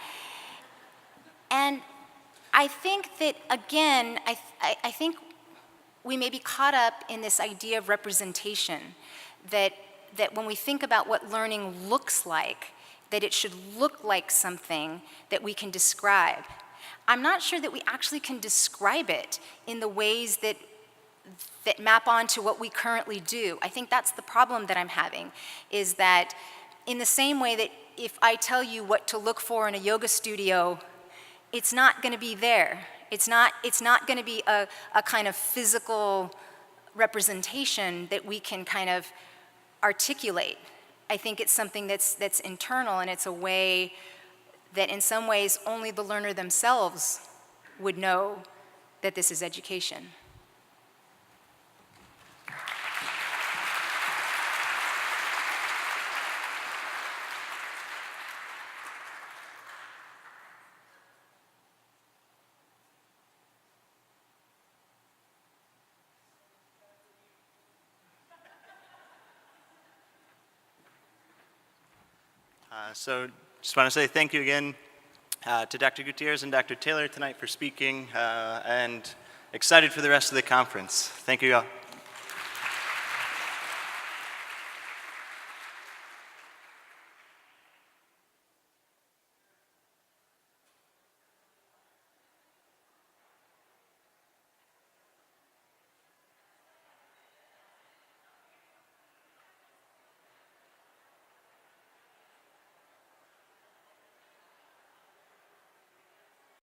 And I think that, again, I think we may be caught up in this idea of representation, that when we think about what learning looks like, that it should look like something that we can describe. I'm not sure that we actually can describe it in the ways that map onto what we currently do. I think that's the problem that I'm having, is that in the same way that if I tell you what to look for in a yoga studio, it's not going to be there. It's not going to be a kind of physical representation that we can kind of articulate. I think it's something that's internal, and it's a way that in some ways only the learner themselves would know that this is education. So just want to say thank you again to Dr. Gutirez and Dr. Taylor tonight for speaking, and excited for the rest of the conference. Thank you all.